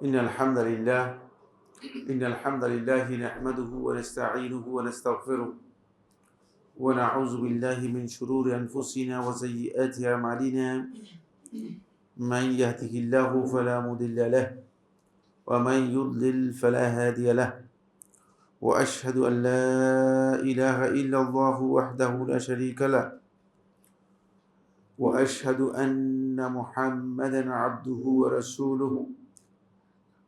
إن الحمد لله نحمده ونستعينه ونستغفره ونعوذ بالله من شرور أنفسنا وسيئات أعمالنا من يهده الله فلا مضل له ومن يضلل فلا هادي له وأشهد أن لا إله إلا الله وحده لا شريك له وأشهد أن محمدا عبده ورسوله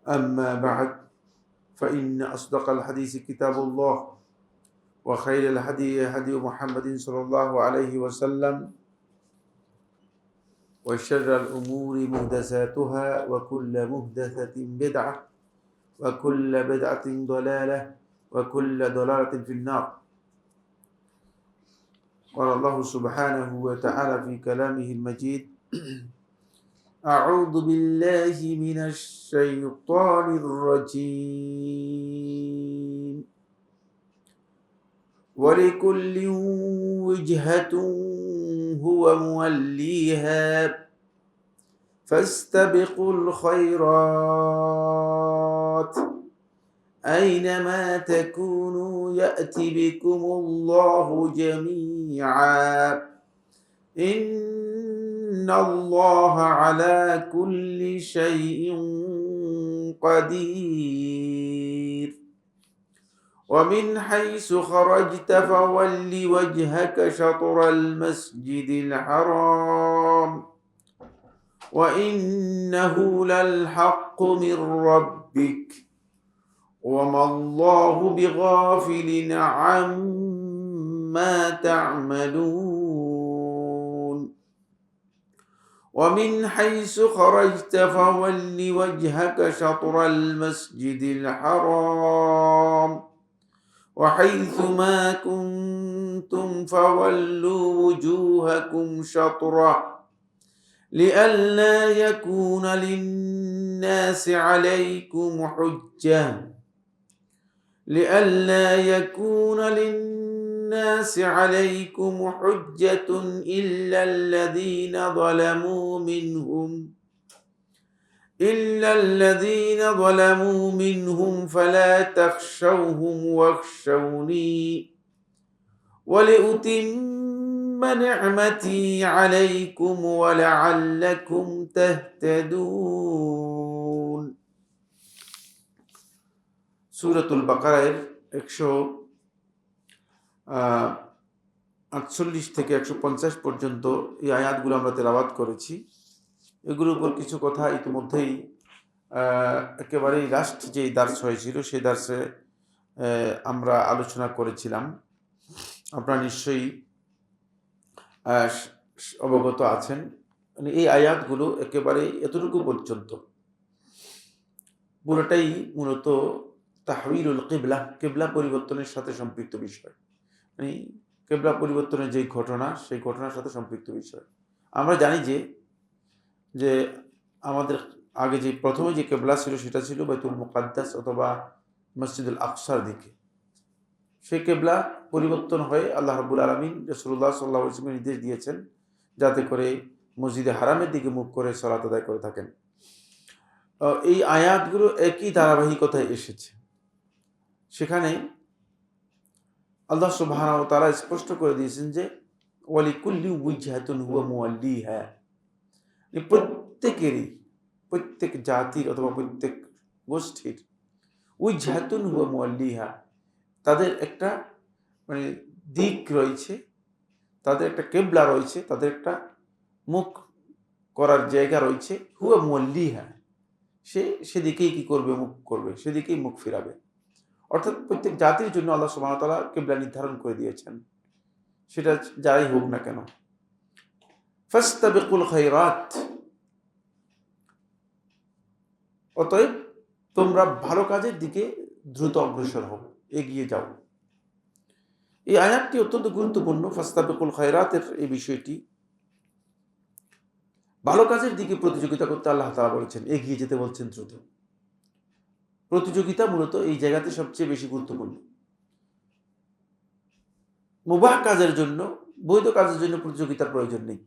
أما بعد فإن أصدق الحديث كتاب الله وخير الهدي هدي محمد صلى الله عليه وسلم وشر الأمور محدثاتها وكل محدثة بدعة وكل بدعة ضلالة وكل ضلالة في النار. قال الله سبحانه وتعالى في كلامه المجيد: أعوذ بالله من الشيطان الرجيم ولكل وجهة هو موليها فاستبقوا الخيرات أينما تكونوا يأتي بكم الله جميعا إن الله على كل شيء قدير ومن حيث خرجت فول وجهك شطر المسجد الحرام وإنه للحق من ربك وما الله بغافل عما تعملون ومن حيث خرجت فول وجهك شطر المسجد الحرام وحيث ما كنتم فولوا وجوهكم شطره لئلا يكون للناس عليكم حجة إلا الذين ظلموا منهم فلا تخشوهم واخشوني ولأتم نعمتي عليكم ولعلكم تهتدون. সূরাতুল বাকারার 148 থেকে 150 পর্যন্ত এই আয়াতগুলো আমরা তেলাওয়াত করেছি। এগুলোর উপর কিছু কথা ইতিমধ্যেই একেবারেই লাস্ট যে দার্স হয়েছিল সেই দার্সে আমরা আলোচনা করেছিলাম। আপনারা নিশ্চয়ই অবগত আছেন। মানে এই আয়াতগুলো একেবারে এতটুকু পর্যন্ত পুরোটাই মূলত তাহওয়িলুল কিবলা পরিবর্তনের সাথে সম্পৃক্ত বিষয়। মানে কিবলা পরিবর্তনের যে ঘটনা, সেই ঘটনার সাথে সম্পৃক্ত বিষয়। আমরা জানি যে আমাদের আগে যে প্রথমে যে কিবলা ছিল সেটা ছিল বাইতুল মুকাদ্দাস অথবা মসজিদুল আকসার দিকে। সেই কিবলা পরিবর্তন হয়ে আল্লাহ রাব্বুল আলামিন রাসূলুল্লাহ সাল্লাল্লাহু আলাইহি ওয়াসাল্লাম নির্দেশ দিয়েছেন যাতে করে মসজিদে হারামের দিকে মুখ করে সালাত আদায় করে থাকেন। এই আয়াতগুলো একই ধারাবাহিকতায় এসেছে। সেখানে আল্লাহ সুবহানাহু ওয়া তাআলা স্পষ্ট করে দিয়েছেন যে ওয়ালিকুল্লি উজহাতুন হুয়া মুওয়াল্লিহা, প্রত্যেক জাতির অথবা প্রত্যেক গোষ্ঠীর উজহাতুন হুয়া মুওয়াল্লিহা, তাদের একটা মানে দিক রয়েছে, তাদের একটা কিবলা রয়েছে, তাদের একটা মুখ করার জায়গা রয়েছে। হুয়া মুওয়াল্লিহা, সেদিকেই কি করবে, মুখ করবে, সেদিকেই মুখ ফিরাবে। অর্থাৎ প্রত্যেক জাতির জন্য আল্লাহ সুবহানাহু ওয়া তাআলা কিবলা নির্ধারণ করে দিয়েছেন, সেটা যাই হোক না কেন। ফাস্তাবিকুল খায়রাত, অতএব তোমরা ভালো কাজের দিকে দ্রুত অগ্রসর হও, এগিয়ে যাও। এই আয়াতটি অত্যন্ত গুরুত্বপূর্ণ। ফাস্তাবিকুল খায়রাতের এই বিষয়টি, ভালো কাজের দিকে প্রতিযোগিতা করতে আল্লাহ তাআলা বলেছেন, এগিয়ে যেতে বলছেন দ্রুত। প্রতিযোগিতা মূলত এই জায়গাতে সবচেয়ে বেশি গুরুত্বপূর্ণ। মুবাহ কাজের জন্য, বৈধ কাজের জন্য প্রতিযোগিতার প্রয়োজন নেই,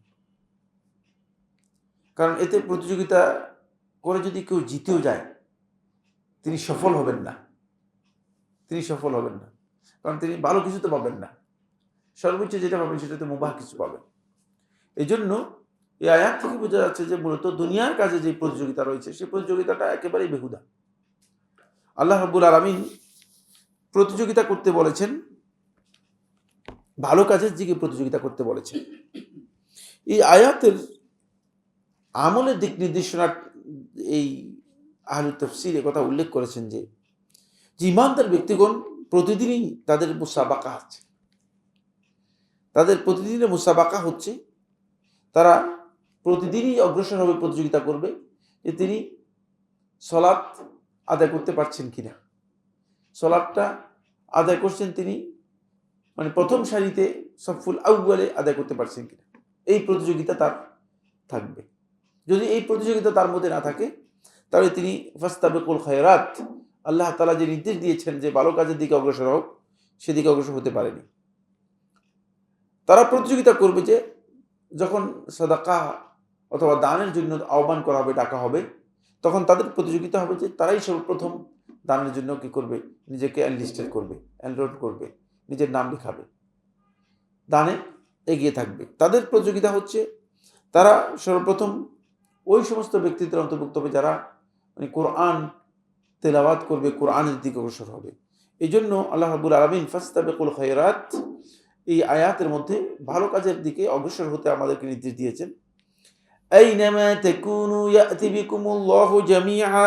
কারণ এতে প্রতিযোগিতা করে যদি কেউ জিতেও যায় তিনি সফল হবেন না, কারণ তিনি ভালো কিছু তো পাবেন না, সর্বোচ্চ যেটা পাবেন সেটাতে মুবাহ কিছু পাবেন। এই জন্য এই আয়াত থেকে বোঝা যাচ্ছে যে মূলত দুনিয়ার কাজে যে প্রতিযোগিতা রয়েছে সেই প্রতিযোগিতাটা একেবারেই বেহুদা। আল্লাহ রাব্বুল আলামিন প্রতিযোগিতা করতে বলেছেন, ভালো কাজের দিকে প্রতিযোগিতা করতে বলেছেন। এই আয়াতের আমলের দিক নির্দেশনা এই আহলুত তাফসীর কথা উল্লেখ করেছেন যে ঈমানদার ব্যক্তিগণ প্রতিদিনই তাদের মুসাবাকা আছে, তাদের প্রতিদিনের মুসাবাকা হচ্ছে, তারা প্রতিদিনই অগ্রসর হবে, প্রতিযোগিতা করবে যে তিনি সলাত আদায় করতে পারছেন কিনা, সলাতটা আদায় করছেন তিনি মানে প্রথম সারিতে সফুল আউয়ালে আদায় করতে পারছেন কিনা, এই প্রতিযোগিতা তার থাকবে। যদি এই প্রতিযোগিতা তার মধ্যে না থাকে তাহলে তিনি ফাস্তাবিকুল খায়রাত, আল্লাহ তাআলা যে নির্দেশ দিয়েছেন যে ভালো কাজের দিকে অগ্রসর হোক, সেদিকে অগ্রসর হতে পারেনি। তারা প্রতিযোগিতা করবে যে যখন সাদাকা অথবা দানের জন্য আহ্বান করা হবে, ডাকা হবে, তখন তাদের প্রতিযোগিতা হবে যে তারাই সর্বপ্রথম দানের জন্য কি করবে, নিজেকে এনলিস্টেড করবে, এনরোল করবে, নিজের নাম লেখাবে, দানে এগিয়ে থাকবে। তাদের প্রতিযোগিতা হচ্ছে তারা সর্বপ্রথম ওই সমস্ত ব্যক্তিদের অন্তর্ভুক্ত হবে যারা মানে কোরআন তেলাওয়াত করবে, কোরআনের দিকে অগ্রসর হবে। এই জন্য আল্লাহ রাব্বুল আলামিন ফাস্তাবিকুল খায়রাত এই আয়াতের মধ্যে ভালো কাজের দিকে অগ্রসর হতে আমাদেরকে নির্দেশ দিয়েছেন। আইনামা তাকুনু ইয়াতি বিকুমুল্লাহু জামিআ,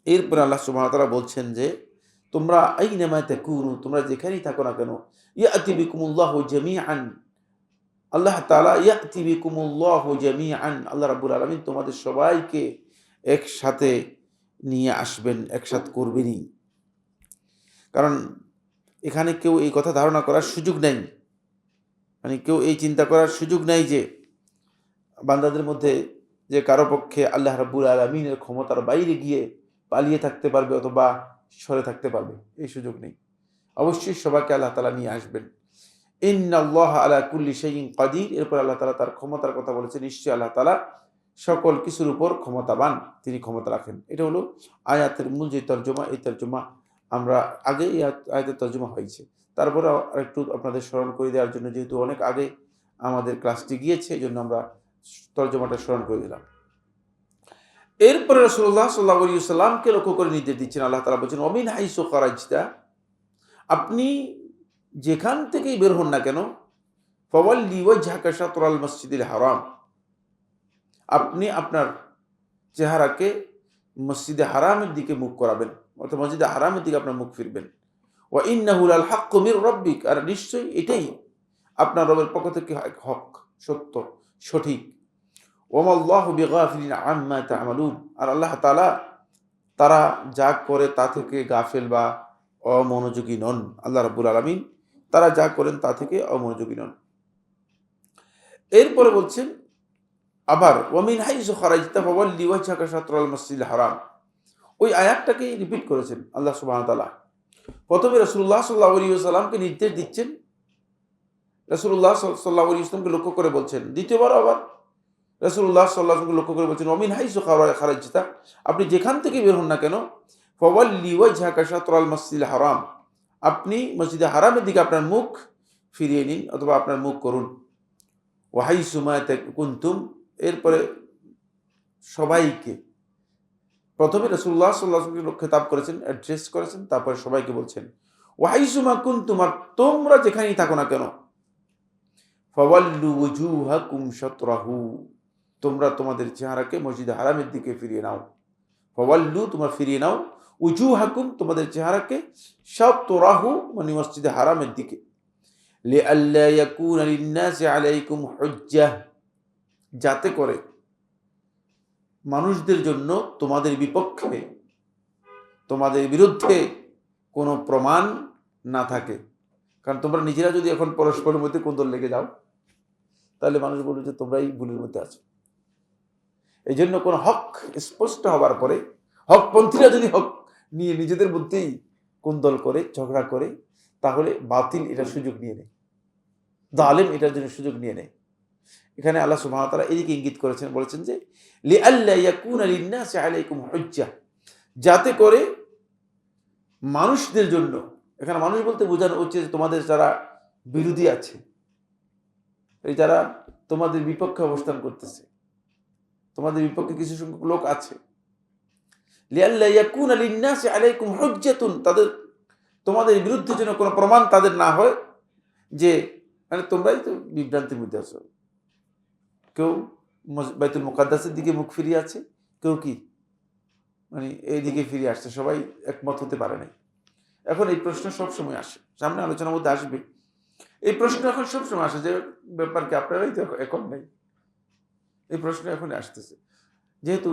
এরপর আল্লাহ সুবহানাহু ওয়া তাআলা বলছেন যে তোমরা আইনামা তাকুনু, তোমরা যেখানেই থাকো না কেন, ইয়াতি বিকুমুল্লাহু জামিআন, আল্লাহ তাআলা ইয়াতি বিকুমুল্লাহু জামিআন, আল্লাহ রাব্বুল আলামিন তোমাদের সবাইকে একসাথে নিয়ে আসবেন, একসাথে করবেনই। কারণ এখানে কেউ এই কথা ধারণা করার সুযোগ নেই, মানে কেউ এই চিন্তা করার সুযোগ নেই যে বান্দাদের মধ্যে যে কারো পক্ষে আল্লাহ রাব্বুল আলামিনের ক্ষমতার বাইরে গিয়ে পালিয়ে থাকতে পারবে অথবা সরে থাকতে পারবে, এই সুযোগ নেই। অবশ্যই সবাইকে আল্লাহ তাআলা নিয়ে আসবেন। ইন্নাল্লাহা আলা কুল্লি শাইইন কাদির, এরপর আল্লাহ তাআলা তার ক্ষমতার কথা বলেছেন, নিশ্চয়ই আল্লাহ তাআলা সকল কিছুর উপর ক্ষমতাবান, তিনি ক্ষমতা রাখেন। এটা হলো আয়াতের মূল যে তর্জমা, এই তর্জমা আমরা আগে এই আয়াতের তর্জমা হয়েছে, তারপরে একটু আপনাদের স্মরণ করে দেওয়ার জন্য, যেহেতু অনেক আগে আমাদের ক্লাসটি গিয়েছে, এই জন্য আমরা তর্জমাটা স্মরণ করে দিলাম। এরপরে রাসূলুল্লাহ সাল্লাল্লাহু আলাইহি ওয়াসাল্লামকে লক্ষ্য করে নির্দেশ দিচ্ছেন আল্লাহ তাআলা বলছেন, ওমিন হাইসু খারাজতা, আপনি যেখান থেকেই বের হন না কেন, ফাওয়াল্লি ওয়াজহাকা শাতরাল মসজিদিল হারাম, আপনি আপনার চেহারাকে মসজিদে হারামের দিকে মুখ করাবেন, অর্থাৎ মসজিদে হারামের দিকে আপনার মুখ ফিরবেন। ওয়া ইন্নাহু লাল হাক্কু মির রাব্বিক, আর নিশ্চয়ই এটাই আপনার রবের পক্ষ থেকে হক, সত্য, সঠিক। ওয়ামাল্লাহু বিগাফিলিন আম্মা তা'মালুন, আর আল্লাহ তাআলা তারা যা করে তা থেকে গাফেল বা অমনোযোগী নন। আল্লাহ রাব্বুল আলামিন তারা যা করেন তা থেকে অমনোযোগী নন। এরপরে বলছেন আবার ওয়ামিন হাইসু খারাজতা ফাওয়াল্লি ওয়াজহাকা শাতরাল মসজিদিল হারাম, ওই আয়াতটাকে রিপিট করেছেন আল্লাহ সুবহানাহু ওয়া তাআলা। প্রথমে রাসূলুল্লাহ সাল্লাল্লাহু আলাইহি ওয়াসাল্লামকে নির্দেশ দিচ্ছেন, রাসূলুল্লাহ সাল্লাল্লাহু আলাইহি ওয়াসাল্লামকে লক্ষ্য করে বলছেন, দ্বিতীয়বার আবার রাসূলুল্লাহ সাল্লাল্লাহু আলাইহি ওয়াসাল্লামকে লক্ষ্য করে বলছেন, ওয়ামিন হাইসু খারাজতা, আপনি যেখান থেকে বের হন না কেন, ফাওয়াল্লি ওয়াজহাকা শাতরাল মসজিদিল হারাম, আপনি মসজিদে হারামের দিকে আপনার মুখ ফিরিয়ে নিন অথবা আপনার মুখ করুন। ওয়া হাইসু মা কুনতুম, এরপরে সবাইকে, প্রথমে রাসূলুল্লাহ সাল্লাল্লাহু আলাইহি ওয়াসাল্লামকে খেতাব করেছেন, অ্যাড্রেস করেছেন, তারপরে সবাইকে বলছেন ওয়া হাইসু মা কুনতুম, আর তোমরা যেখানেই থাকো না কেন, ফাওয়াল্লু ওয়াজুহাকুম শাতরাহু, তোমরা তোমাদের চেহারাকে মসজিদে হারামের দিকে ফিরিয়ে নাও। ফাওয়াল্লু, তোমরা ফিরিয়ে নাও, ওয়াজুহাকুম, তোমাদের চেহারাকে, শাতরাহু মানে মসজিদে হারামের দিকে। লিআল্লা ইয়াকুনা লিন-নাসি আলাইকুম হুজ্জাহ, যাতে করে মানুষদের জন্য তোমাদের বিপক্ষে, তোমাদের বিরুদ্ধে কোনো প্রমাণ না থাকে। কারণ তোমরা নিজেরা যদি এখন পরস্পরের মধ্যে কোন্দল লেগে যাও, তাহলে মানুষ বলবে যে তোমরাই ভুলের মধ্যে আছো। এই জন্য কোনো হক স্পষ্ট হবার পরে, হকপন্থীরা যদি হক নিয়ে নিজেদের মধ্যেই কোন্দল করে, ঝগড়া করে, তাহলে বাতিল এটার সুযোগ নিয়ে নেয়, জালেম এটার জন্য সুযোগ নিয়ে নেয়। এখানে আল্লাহ সুবহানাহু ওয়া তাআলা এদিকে ইঙ্গিত করেছেন, বলেছেন যে লিআল্লা ইয়াকুনা লিন-নাসি আলাইকুম হুজ্জাহ, যাতে করে মানুষদের জন্য, এখানে মানুষ বলতে বোঝানো হচ্ছে তোমাদের যারা বিরোধী আছে, এই যারা তোমাদের বিপক্ষে অবস্থান করতেছে, তোমাদের বিপক্ষে কিছু সংখ্যক লোক আছে, লিআল্লা ইয়াকুনা লিন-নাসি আলাইকুম হুজ্জাতুন, তাদের তোমাদের বিরুদ্ধে যেন কোনো প্রমাণ তাদের না হয় যে মানে তোমরাই তো বিভ্রান্তির মধ্যে আছো। কেউ বাইতুল মুকাদ্দাসের দিকে মুখ ফিরিয়ে আছে, কেউ কি মানে এই দিকে ফিরে আসছে, সবাই একমত হতে পারে নাই। এখন এই প্রশ্ন সবসময় আসে, সামনে আলোচনার মধ্যে আসবে এই প্রশ্ন, এখন সবসময় আসে যে ব্যাপার কি আপনারাই তো এখন নাই, এই প্রশ্ন এখন আসতেছে। যেহেতু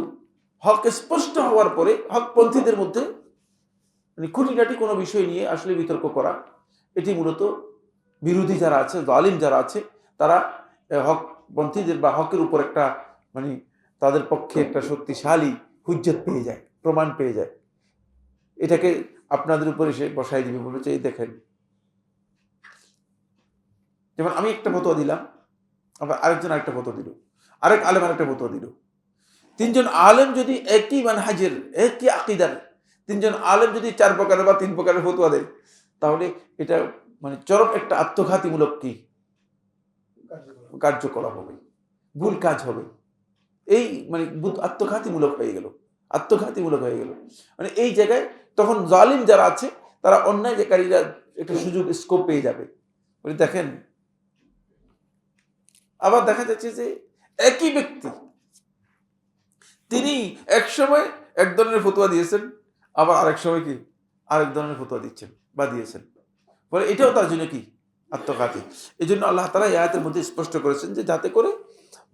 হক স্পষ্ট হওয়ার পরে হকপন্থীদের মধ্যে মানে খুঁটিনাটি কোনো বিষয় নিয়ে আসলে বিতর্ক করা, এটি মূলত বিরোধী যারা আছে, জালিম যারা আছে, তারা হকপন্থীদের বা হকের উপর একটা মানে তাদের পক্ষে একটা শক্তিশালী হুজ্জত পেয়ে যায়, প্রমাণ পেয়ে যায়, এটাকে আপনাদের উপরে সে বসাই দিবে, বলেছে এই দেখেন। যেমন আমি একটা ফতোয়া দিলাম, আবার আরেকজন আরেকটা ফতোয়া দিল, আরেক আলেম আরেকটা ফতোয়া দিল। তিনজন আলেম যদি একই মানহাজের, একই আকীদার তিনজন আলেম যদি 4 প্রকারের বা 3 প্রকারের ফতোয়া দেয়, তাহলে এটা মানে চরম একটা আত্মঘাতীমূলক কি কার্যকলাপ হবে, ভুল কাজ হবে। এই মানে আত্মঘাতীমূলক হয়ে গেল, আত্মঘাতীমূলক হয়ে গেল। মানে এই জায়গায় তখন জালিম যারা আছে তারা অন্যায়কারীরা একটা সুযোগ, স্কোপ পেয়ে যাবে। বলে দেখেন, আবার দেখা যাচ্ছে যে একই ব্যক্তি তিনি একসময় এক ধরনের ফতোয়া দিয়েছেন, আবার আরেক সময় কি আরেক ধরনের ফতোয়া দিচ্ছেন বা দিয়েছেন, ফলে এটাও তার জন্য কি আত্মঘাতী। এই জন্য আল্লাহ তাআলা এই আয়াতের মধ্যে স্পষ্ট করেছেন যে যাতে করে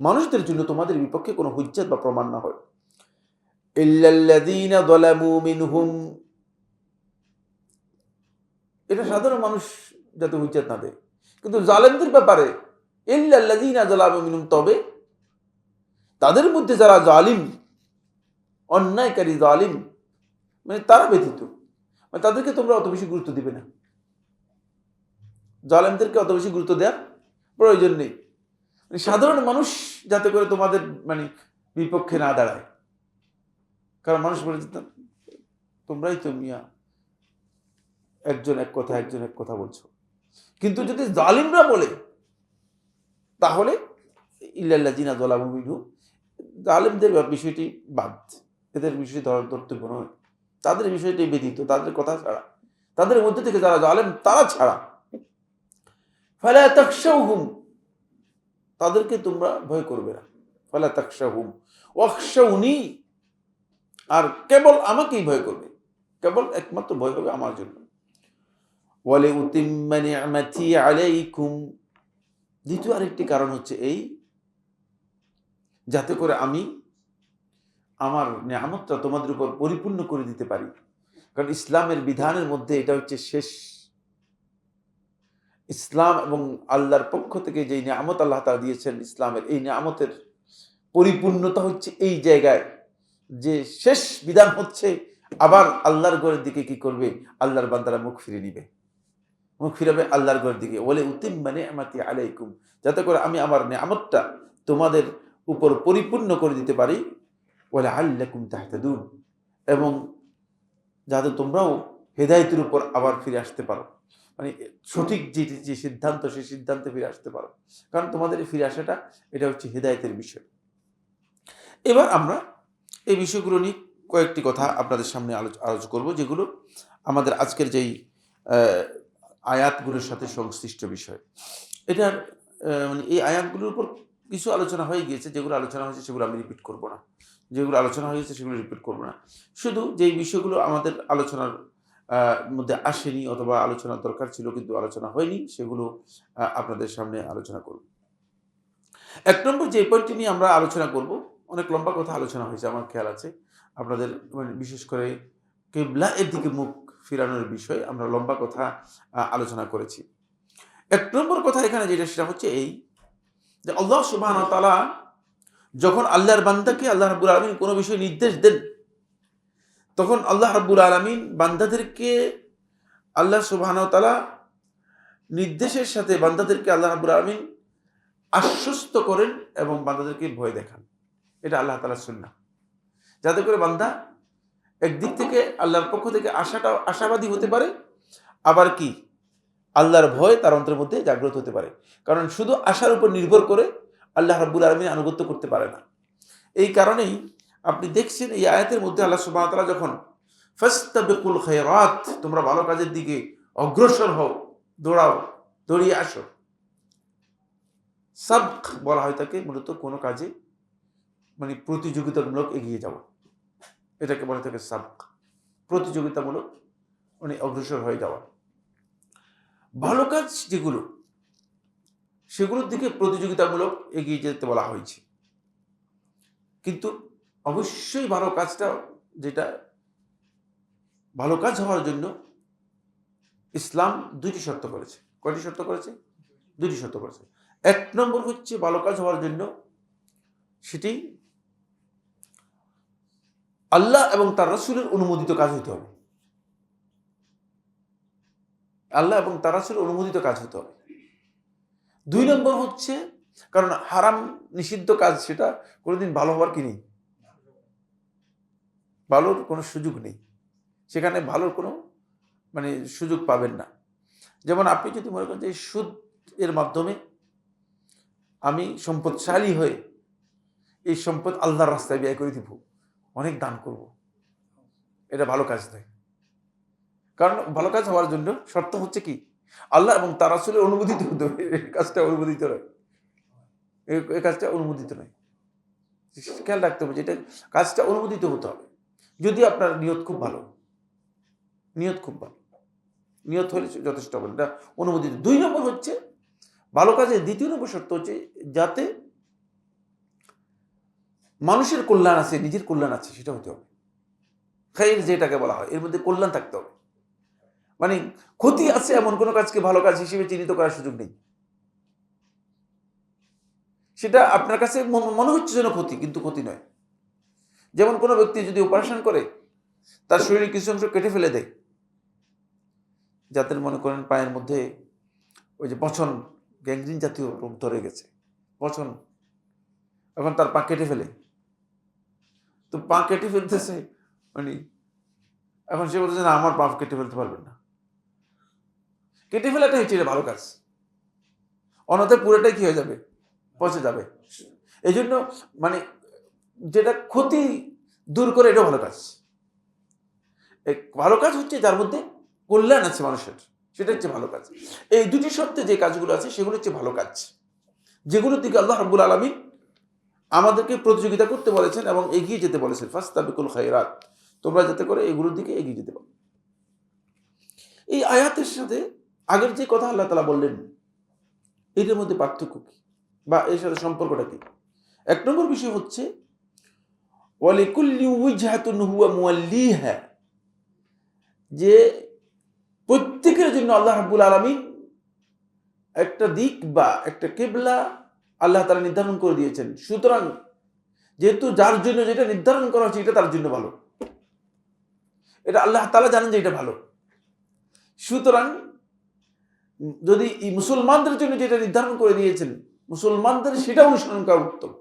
মানুষদের জন্য তোমাদের বিপক্ষে কোনো হুজ্জত বা প্রমাণ না হয়। ইল্লাল্লাযীনা যালামু মিনহুম, এটা সাধারণ মানুষ যাতে হুজ্জত না দেয়, কিন্তু জালেমদের ব্যাপারে ইল্লাল্লাযীনা যালামু মিনহুম, তবে তাদের মধ্যে যারা জালিম, অন্যায়কারী জালিম, মানে তারা ব্যতীত, মানে তাদেরকে তোমরা অত বেশি গুরুত্ব দিবে না, জালেমদেরকে অত বেশি গুরুত্ব দেওয়ার প্রয়োজন নেই। মানে সাধারণ মানুষ যাতে করে তোমাদের মানে বিপক্ষে না দাঁড়ায়, কারণ মানুষ বলে যেতাম তোমরাই তো মিয়া একজন এক কথা, একজন এক কথা বলছো। কিন্তু যদি জালিমরা বলে তাহলে ইল্লাল্লাযীনা যালামু মিনহুম, জালিমদের বিষয়টি বাদ, এদের বিষয়টি ধর্তব্য নয়, তাদের বিষয়টি ব্যতীত, তাদের কথা ছাড়া, তাদের মধ্যে থেকে যারা জালেম তারা ছাড়া, ফালা তাখশাউহুম, তাদেরকে তোমরা ভয় করবে না, ফালা তাখশাউহুম ওয়াখশাউনি, আর কেবল আমাকেই ভয় করবে, কেবল একমাত্র ভয় হবে আমার জন্য। ওয়ালিউতিম্মা নি'মাতি আলাইকুম, দ্বিতীয় আরেকটি কারণ হচ্ছে এই, যাতে করে আমি আমার নিয়ামতটা তোমাদের উপর পরিপূর্ণ করে দিতে পারি। কারণ ইসলামের বিধানের মধ্যে এটা হচ্ছে শেষ। ইসলাম এবং আল্লাহর পক্ষ থেকে যে নিয়ামত আল্লাহ তাআলা দিয়েছেন, ইসলামের এই নিয়ামতের পরিপূর্ণতা হচ্ছে এই জায়গায় যে শেষ বিধান হচ্ছে আবার আল্লাহর ঘরের দিকে কি করবে, আল্লাহর বান্দারা মুখ ফিরে নিবে, মুখ ফিরাবে আল্লাহর ঘরের দিকে। ওয়ালি উতিম্মা নি'মাতি আলাইকুম, যাতে করে আমি আমার নিয়ামতটা তোমাদের উপর পরিপূর্ণ করে দিতে পারি। ওয়ালা আল্লাকুম তাহতাদুন, এবং যাতে তোমরাও হেদায়েতের উপর আবার ফিরে আসতে পারো, মানে সঠিক যে সিদ্ধান্ত, সেই সিদ্ধান্তে ফিরে আসতে পারো। কারণ তোমাদের এই ফিরে আসাটা এটা হচ্ছে হেদায়েতের বিষয়। এবার আমরা এই বিষয়গুলো নিয়ে কয়েকটি কথা আপনাদের সামনে আলোচনা করব, যেগুলো আমাদের আজকের যেই আয়াতগুলোর সাথে সংশ্লিষ্ট বিষয়। এটার মানে এই আয়াতগুলোর উপর কিছু আলোচনা হয়ে গিয়েছে, যেগুলো আলোচনা হয়েছে সেগুলো আমি রিপিট করব না, যেগুলো আলোচনা হয়েছে সেগুলো রিপিট করব না। শুধু যেই বিষয়গুলো আমাদের আলোচনার মধ্যে আসেনি অথবা আলোচনার দরকার ছিল কিন্তু আলোচনা হয়নি, সেগুলো আপনাদের সামনে আলোচনা করব। 1 নম্বর যে পয়েন্টটি নিয়ে আমরা আলোচনা করব, অনেক লম্বা কথা আলোচনা হয়েছে আমার খেয়াল আছে, আপনাদের মানে বিশেষ করে কিবলা এর দিকে মুখ ফিরানোর বিষয়ে আমরা লম্বা কথা আলোচনা করেছি। 1 নম্বর কথা এখানে যেটা, সেটা হচ্ছে এই যে আল্লাহ সুবহানাহু ওয়া তাআলা যখন আল্লাহর বান্দাকে আল্লাহ রাব্বুল আলামিন কোনো বিষয় নির্দেশ দেন, তখন আল্লাহ রাব্বুল আলামিন বান্দাদেরকে, আল্লাহ সুবহানাহু ওয়া তাআলা নির্দেশের সাথে বান্দাদেরকে আল্লাহ রাব্বুল আলামিন আশ্বস্ত করেন এবং বান্দাদেরকে ভয় দেখান। এটা আল্লাহ তাআলার সুন্নাহ, যাতে করে বান্দা একদিক থেকে আল্লাহর পক্ষ থেকে আশাবাদী হতে পারে, আবার কি আল্লাহর ভয় তার অন্তরের মধ্যে জাগ্রত হতে পারে। কারণ শুধু আশার উপর নির্ভর করে আল্লাহ রাব্বুল আলামিন আনুগত্য করতে পারে না। এই কারণেই আপনি দেখছেন এই আয়াতের মধ্যে আল্লাহ সুবহানাহু ওয়া তাআলা যখন ফাস্তাবিকুল খায়রাত, তোমরা ভালো কাজের দিকে অগ্রসর হও, দৌড়াও, দৌড়িয়ে আসো। সাবক বলা হয় তাকে মূলত কোনো কাজে মানে প্রতিযোগিতামূলক এগিয়ে যাওয়া, এটাকে বলে থাকে সাবক, প্রতিযোগিতামূলক মানে অগ্রসর হয়ে যাওয়া। ভালো কাজ যেগুলো সেগুলোর দিকে প্রতিযোগিতামূলক এগিয়ে যেতে বলা হয়েছে। কিন্তু অবশ্যই ভালো কাজটা, যেটা ভালো কাজ হওয়ার জন্য ইসলাম দুইটি শর্ত করেছে। কয়টি শর্ত করেছে? দুইটি শর্ত করেছে। এক নম্বর হচ্ছে ভালো কাজ হওয়ার জন্য সেটি আল্লাহ এবং তার রাসূলের অনুমোদিত কাজ হতে হবে। আল্লাহ এবং তার রাসূলের অনুমোদিত কাজ হতে হবে। দুই নম্বর হচ্ছে, কারণ হারাম নিষিদ্ধ কাজ সেটা কোনোদিন ভালো হওয়ার কি নেই, ভালোর কোনো সুযোগ নেই, সেখানে ভালোর কোনো মানে সুযোগ পাবেন না। যেমন আপনি যদি মনে করেন যে সুদ এর মাধ্যমে আমি সম্পদশালী হয়ে এই সম্পদ আল্লাহর রাস্তায় ব্যয় করে দিব, অনেক দান করব, এটা ভালো কাজ নয়। কারণ ভালো কাজ হওয়ার জন্য শর্ত হচ্ছে কি, আল্লাহ এবং তার রাসূলের অনুমোদিত হতে হবে। এই কাজটা অনুমোদিত নয়, এই কাজটা অনুমোদিত নয়। খেয়াল রাখতে হবে, যেটা কাজটা অনুমোদিত হতে হবে। যদি আপনার নিয়ত খুব ভালো, নিয়ত খুব ভালো, নিয়ত হলে যথেষ্ট হবে, এটা অনুমোদিত। দুই নম্বর হচ্ছে ভালো কাজের দ্বিতীয় নম্বর শর্ত হচ্ছে যাতে মানুষের কল্যাণ আছে, নিজের কল্যাণ আছে, সেটা হতে হবে। খাইর যেটাকে বলা হয়, এর মধ্যে কল্যাণ থাকতে হবে। মানে ক্ষতি আছে এমন কোনো কাজকে ভালো কাজ হিসেবে চিহ্নিত করার সুযোগ নেই। সেটা আপনার কাছে মনে হচ্ছে যেন ক্ষতি, কিন্তু ক্ষতি নয়। যেমন কোনো ব্যক্তি যদি অপারেশন করে তার শরীরে কিছু অংশ কেটে ফেলে দেয়, যাদের মনে করেন পায়ের মধ্যে ওই যে পছন, গ্যাংগ্রিন জাতীয় রোগ ধরে গেছে, পছন, এখন তার পা কেটে ফেলে, তো পা কেটে ফেলতেছে, মানে এখন সে বলতেছে না আমার পা কেটে ফেলতে পারবেন না। কেটে ফেলাটা হচ্ছে এটা ভালো কাজ, অন্যথায় পুরোটাই কি হয়ে যাবে, পচে যাবে। এই জন্য মানে যেটা ক্ষতি দূর করে, এটা ভালো কাজ। ভালো কাজ হচ্ছে যার মধ্যে কল্যাণ আছে মানুষের, সেটা হচ্ছে ভালো কাজ। এই দুটি শর্তে যে কাজগুলো আছে সেগুলো হচ্ছে ভালো কাজ, যেগুলোর দিকে আল্লাহ রাব্বুল আলামিন আমাদেরকে প্রতিযোগিতা করতে বলেছেন এবং এগিয়ে যেতে বলেছেন। ফাস্তাবিকুল খায়রাত, তোমরা যাতে করে এগুলোর দিকে এগিয়ে যেতে পারো। এই আয়াতের সাথে আগের যে কথা আল্লাহ তাআলা বললেন, এটার মধ্যে পার্থক্য কি বা এর সাথে সম্পর্কটা কি? এক নম্বর বিষয় হচ্ছে ওয়ালিকুল্লি উজহাতুন হুয়া মুওয়াল্লিহা, যে প্রত্যেকের জন্য আল্লাহ রাব্বুল আলামিন একটা দিক বা একটা কিবলা আল্লাহ তাআলা নির্ধারণ করে দিয়েছেন। সুতরাং যেহেতু যার জন্য যেটা নির্ধারণ করা হচ্ছে এটা তার জন্য ভালো, এটা আল্লাহ তাআলা জানেন যে এটা ভালো। সুতরাং যদি এই মুসলমানদের জন্য যেটা নির্ধারণ করে দিয়েছেন, মুসলমানদের সেটা অনুসরণ করা উত্তম।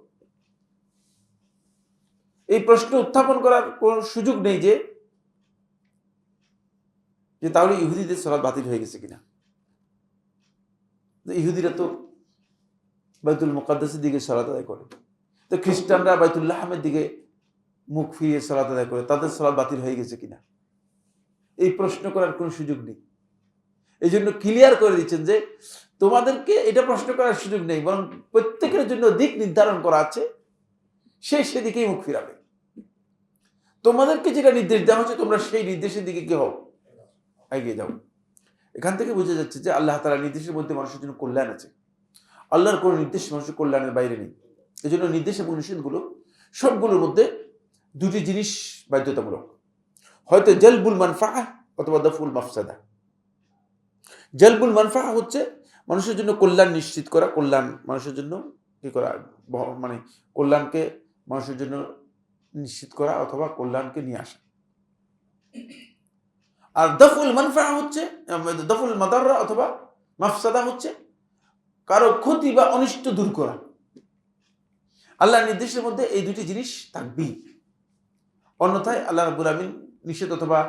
এই প্রশ্ন উত্থাপন করার কোন সুযোগ নেই যে তাহলে ইহুদিদের সালাত বাতিল হয়ে গেছে কিনা। ইহুদিরা তো বাইতুল মুকাদ্দাসের দিকে সালাত আদায় করে, তো খ্রিস্টানরা বাইতুল্লাহমের দিকে মুখ ফিরিয়ে সালাত আদায় করে, তাদের সালাত বাতিল হয়ে গেছে কিনা, এই প্রশ্ন করার কোনো সুযোগ নেই। এই জন্য ক্লিয়ার করে দিচ্ছেন যে তোমাদেরকে এটা প্রশ্ন করার সুযোগ নেই, বরং প্রত্যেকের জন্য দিক নির্ধারণ করা আছে, সেদিকেই মুখ ফিরাবে। তোমাদেরকে যেটা নির্দেশ দেওয়া হচ্ছে তোমরা সেই নির্দেশের দিকে কি হও, এগিয়ে যাও। এখান থেকে বোঝা যাচ্ছে যে আল্লাহ তাআলার নির্দেশের মধ্যে মানুষের জন্য কল্যাণ আছে। আল্লাহর কোনো নির্দেশ মানুষের কল্যাণের বাইরে নেই। এই জন্য নির্দেশ এবং নিষেধগুলো সবগুলোর মধ্যে দুটি জিনিস বাধ্যতামূলক, হয়তো জালবুল মানফাআহ অথবা দাফুল মাফসাদা। জালবুল মানফাআহ হচ্ছে মানুষের জন্য কল্যাণ নিশ্চিত করা, কল্যাণ মানুষের জন্য কি করা, মানে কল্যাণকে মানুষের জন্য নিশ্চিত করা অথবা কল্যাণকে নিয়ে আসা। আর দাফুল মানফাআহ হচ্ছে, দাফুল মাদাররা অথবা মাফসাদা হচ্ছে কারো ক্ষতি বা অনিষ্ট দূর করা। আল্লাহর নির্দেশের মধ্যে এই দুটি জিনিস থাকবেই। অন্যথায় আল্লাহ রাব্বুল আলামিন নিষেধ অথবা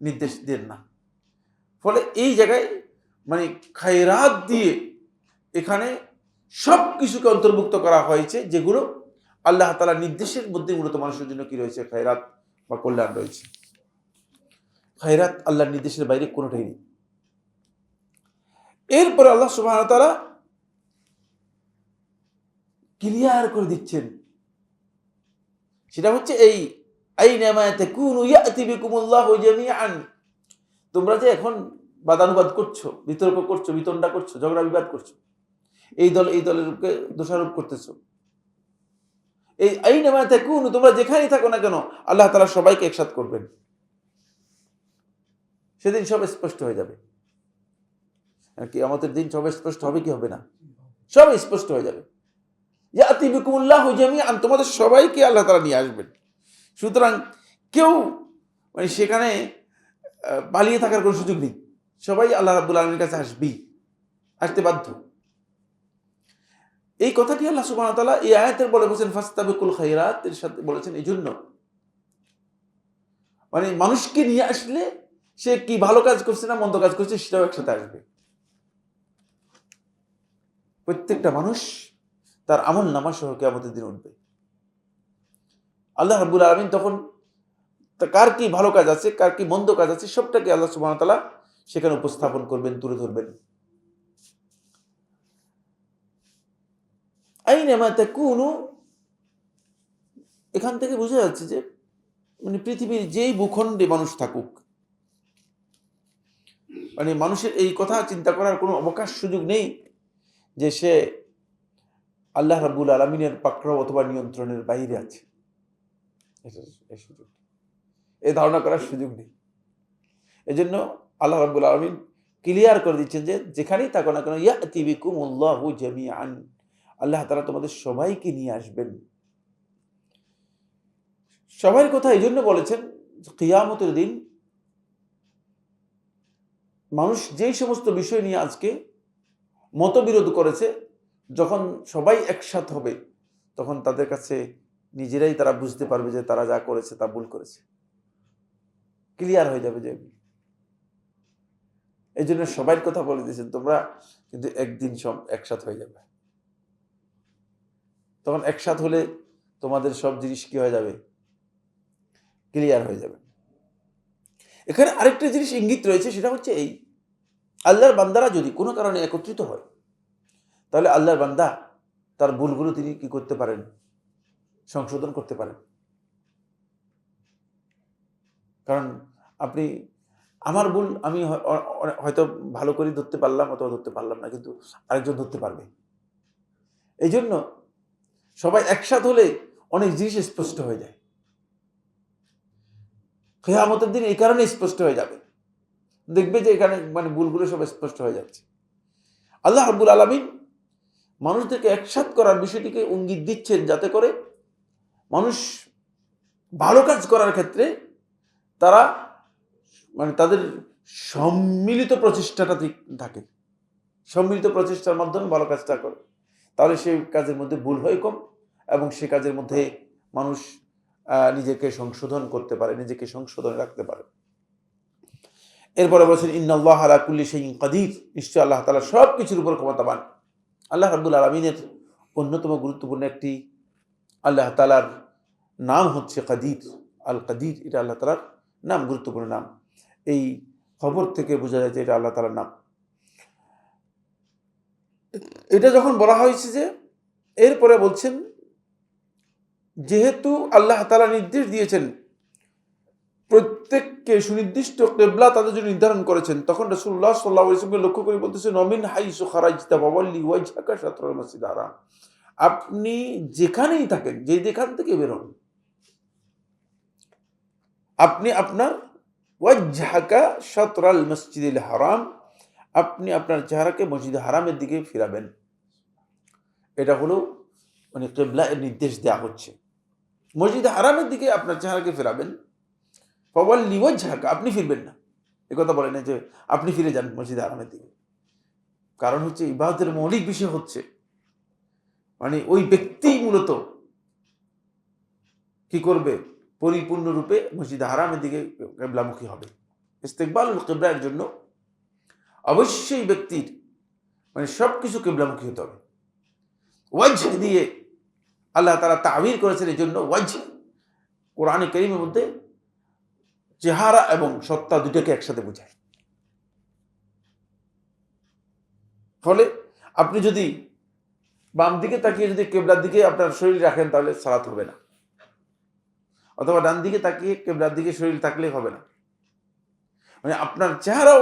নির্দেশ দেন না। ফলে এই জায়গায় মানে খায়রাত দিয়ে এখানে সব কিছুকে অন্তর্ভুক্ত করা হয়েছে যেগুলো আল্লাহ তাআলার নির্দেশের মধ্যে মূলত মানুষের জন্য কি রয়েছে, খায়রাত বা কল্যাণ রয়েছে। খায়রাত আল্লাহর নির্দেশের বাইরে কোনোটাই নেই। এরপরে আল্লাহ সুবহানাহু ওয়া তাআলা ক্লিয়ার করে দিচ্ছেন, সেটা হচ্ছে এই আইনামা তাকুনু ইয়াতি বিকুমুল্লাহু জামিআন। তোমরা যে এখন বাদানুবাদ করছো, বিতর্ক করছো, বিতণ্ডা করছো, ঝগড়া বিবাদ করছো, এই দল এই দলেরকে দোষারোপ করতেছো, এই আইনামা তাকুনু তোমরা যেখানেই থাকো না কেন আল্লাহ তাআলা সবাইকে একসাথ করবেন। সেদিন সব স্পষ্ট হয়ে যাবে। কিয়ামতের দিন সব স্পষ্ট হবে কি হবে না? সব স্পষ্ট হয়ে যাবে। ইয়াতি বিকুমুল্লাহু জামিআন, তোমাদের সবাইকে আল্লাহ তাআলা নিয়ে আসবেন। সুতরাং কেউ মানে সেখানে পালিয়ে থাকার কোনো সুযোগ নেই। সবাই আল্লাহ রাব্বুল আলামিনের কাছে আসতে বাধ্য। এই কথাটি আল্লাহ সুবহানাহু ওয়া তাআলা এই আয়াতের বলে বলেছেন ফাস্তাবিকুল খায়রাত, এর সাথে বলেছেন এই জন্য মানে মানুষকে নিয়ে আসলে সে কি ভালো কাজ করছে না মন্দ কাজ করছে সেটাও একসাথে আসবে। প্রত্যেকটা মানুষ তার আমল নামা সহ কিয়ামতের দিন উঠবে। আল্লাহ রাব্বুল আলামিন তখন কার কি ভালো কাজ আছে, কার কি মন্দ কাজ আছে সবটাকে আল্লাহ সুবহানাহু ওয়া তাআলা সেখানে উপস্থাপন করবেন, তুলে ধরবেন। আইনামা তাকুনু, এখান থেকে বোঝা যাচ্ছে যে মানে পৃথিবীর যেই ভূখণ্ডে মানুষ থাকুক, মানে মানুষের এই কথা চিন্তা করার কোনো অবকাশ সুযোগ নেই যে সে আল্লাহ রাব্বুল আলামিনের পাকড়াও অথবা নিয়ন্ত্রণের বাইরে আছে। এই ধারণা করার সুযোগ নেই। এজন্য আল্লাহ রাব্বুল আলামিন ক্লিয়ার করে দিচ্ছেন যে যেখানেই থাকো না কেন ইয়াতি বিকুমুল্লাহু জামিআন, আল্লাহ তাআলা তোমাদের সবাইকে নিয়ে আসবেন। সবার কথা এই জন্য বলেছেন কিয়ামতের দিন মানুষ যেই সমস্ত বিষয় নিয়ে আজকে মতবিরোধ করেছে, যখন সবাই একসাথ হবে তখন তাদের কাছে নিজেরাই তারা বুঝতে পারবে যে তারা যা করেছে তা ভুল করেছে, ক্লিয়ার হয়ে যাবে। যে এই জন্য সবার কথা বলে দিয়েছেন তোমরা কিন্তু একদিন সব একসাথ হয়ে যাবে। তখন একসাথ হলে তোমাদের সব জিনিস কি হয়ে যাবে, ক্লিয়ার হয়ে যাবে। এখানে আরেকটা জিনিস ইঙ্গিত রয়েছে, সেটা হচ্ছে এই আল্লাহর বান্দারা যদি কোনো কারণে একত্রিত হয় তাহলে আল্লাহর বান্দা তার ভুলগুলো তিনি কি করতে পারেন, সংশোধন করতে পারেন। কারণ আপনি আমার ভুল আমি হয়তো ভালো করে ধরতে পারলাম অথবা ধরতে পারলাম না, কিন্তু আরেকজন ধরতে পারবে। এই জন্য সবাই একসাথ হলে অনেক জিনিস স্পষ্ট হয়ে যায়। কিয়ামতের দিন এই কারণে স্পষ্ট হয়ে যাবে, দেখবে যে এখানে মানে ভুলগুলো সব স্পষ্ট হয়ে যাচ্ছে। আল্লাহ রাব্বুল আলামিন মানুষদেরকে একসাথ করার বিষয়টিকে ইঙ্গিত দিচ্ছেন যাতে করে মানুষ ভালো কাজ করার ক্ষেত্রে তারা মানে তাদের সম্মিলিত প্রচেষ্টাটা থাকে, সম্মিলিত প্রচেষ্টার মাধ্যমে ভালো কাজটা করে, তাহলে সেই কাজের মধ্যে ভুল হয় কম এবং সে কাজের মধ্যে মানুষ নিজেকে সংশোধন করতে পারে, নিজেকে সংশোধনে রাখতে পারে। এরপরে বলেছেন ইন্নাল্লাহা আলা কুল্লি শাইইন কাদির, নিশ্চয় আল্লাহ তাআলা সব কিছুর উপর ক্ষমতাবান। আল্লাহ রাব্বুল আলামিনের অন্যতম গুরুত্বপূর্ণ একটি আল্লাহ তাআলার নাম হচ্ছে কাদির। আল কাদির, এটা আল্লাহ তাআলার নাম, গুরুত্বপূর্ণ নাম। এই খবর থেকে বোঝা যায় যে এটা আল্লাহ তাআলার নাম। এটা যখন বলা হয়েছে যে এরপরে বলছেন যেহেতু আল্লাহ তাআলা নির্দেশ দিয়েছেন প্রত্যেককে সুনির্দিষ্ট কিবলা তাদের জন্য নির্ধারণ করেছেন, তখন রাসূলুল্লাহ সাল্লাল্লাহু আলাইহি ওয়াসাল্লাম লক্ষ্য করে বলতেছেন মিন হাইসু খারাজতা ফাওয়াল্লি ওয়াজহাকা শাতরাল মাসজিদিল হারাম, আপনি যেখানেই থাকেন, যেখান থেকে বের হন, আপনি আপনার ওয়াজহাকা শাতরাল মাসজিদিল হারাম, আপনি আপনার চেহারাকে মসজিদে হারামের দিকে ফিরাবেন। এটা হলো মানে কিবলা এর নির্দেশ দেওয়া হচ্ছে, মসজিদে হারামের দিকে আপনার চেহারাকে ফিরাবেন। ফাওয়াল্লি ওয়াজহাকা, আপনি ফিরবেন না, একথা বলে না যে আপনি ফিরে যান মসজিদে হারামের দিকে। কারণ হচ্ছে ইবাদতের মৌলিক বিষয় হচ্ছে মানে ওই ব্যক্তি মূলত কি করবে, পরিপূর্ণরূপে মসজিদ হারামের দিকে কিবলামুখী হবে। ইস্তেকবালুল কিবলার জন্য অবশ্যই ব্যক্তির মানে সব কিছু কিবলামুখী হতে হবে। ওয়াজহ দিয়ে আল্লাহ তাআলা তাবির করেছেন, এই জন্য ওয়াজহ কোরআনে কারীমের মধ্যে চেহারা এবং সত্তা দুটোকে একসাথে বোঝায়। ফলে আপনি যদি বাম দিকে তাকিয়ে যদি কিবলার দিকে আপনার শরীর রাখেন তাহলে সালাত হবে না, অথবা ডান দিকে তাকিয়ে কিবলার দিকে শরীর থাকলে হবে না। মানে আপনার চেহারাও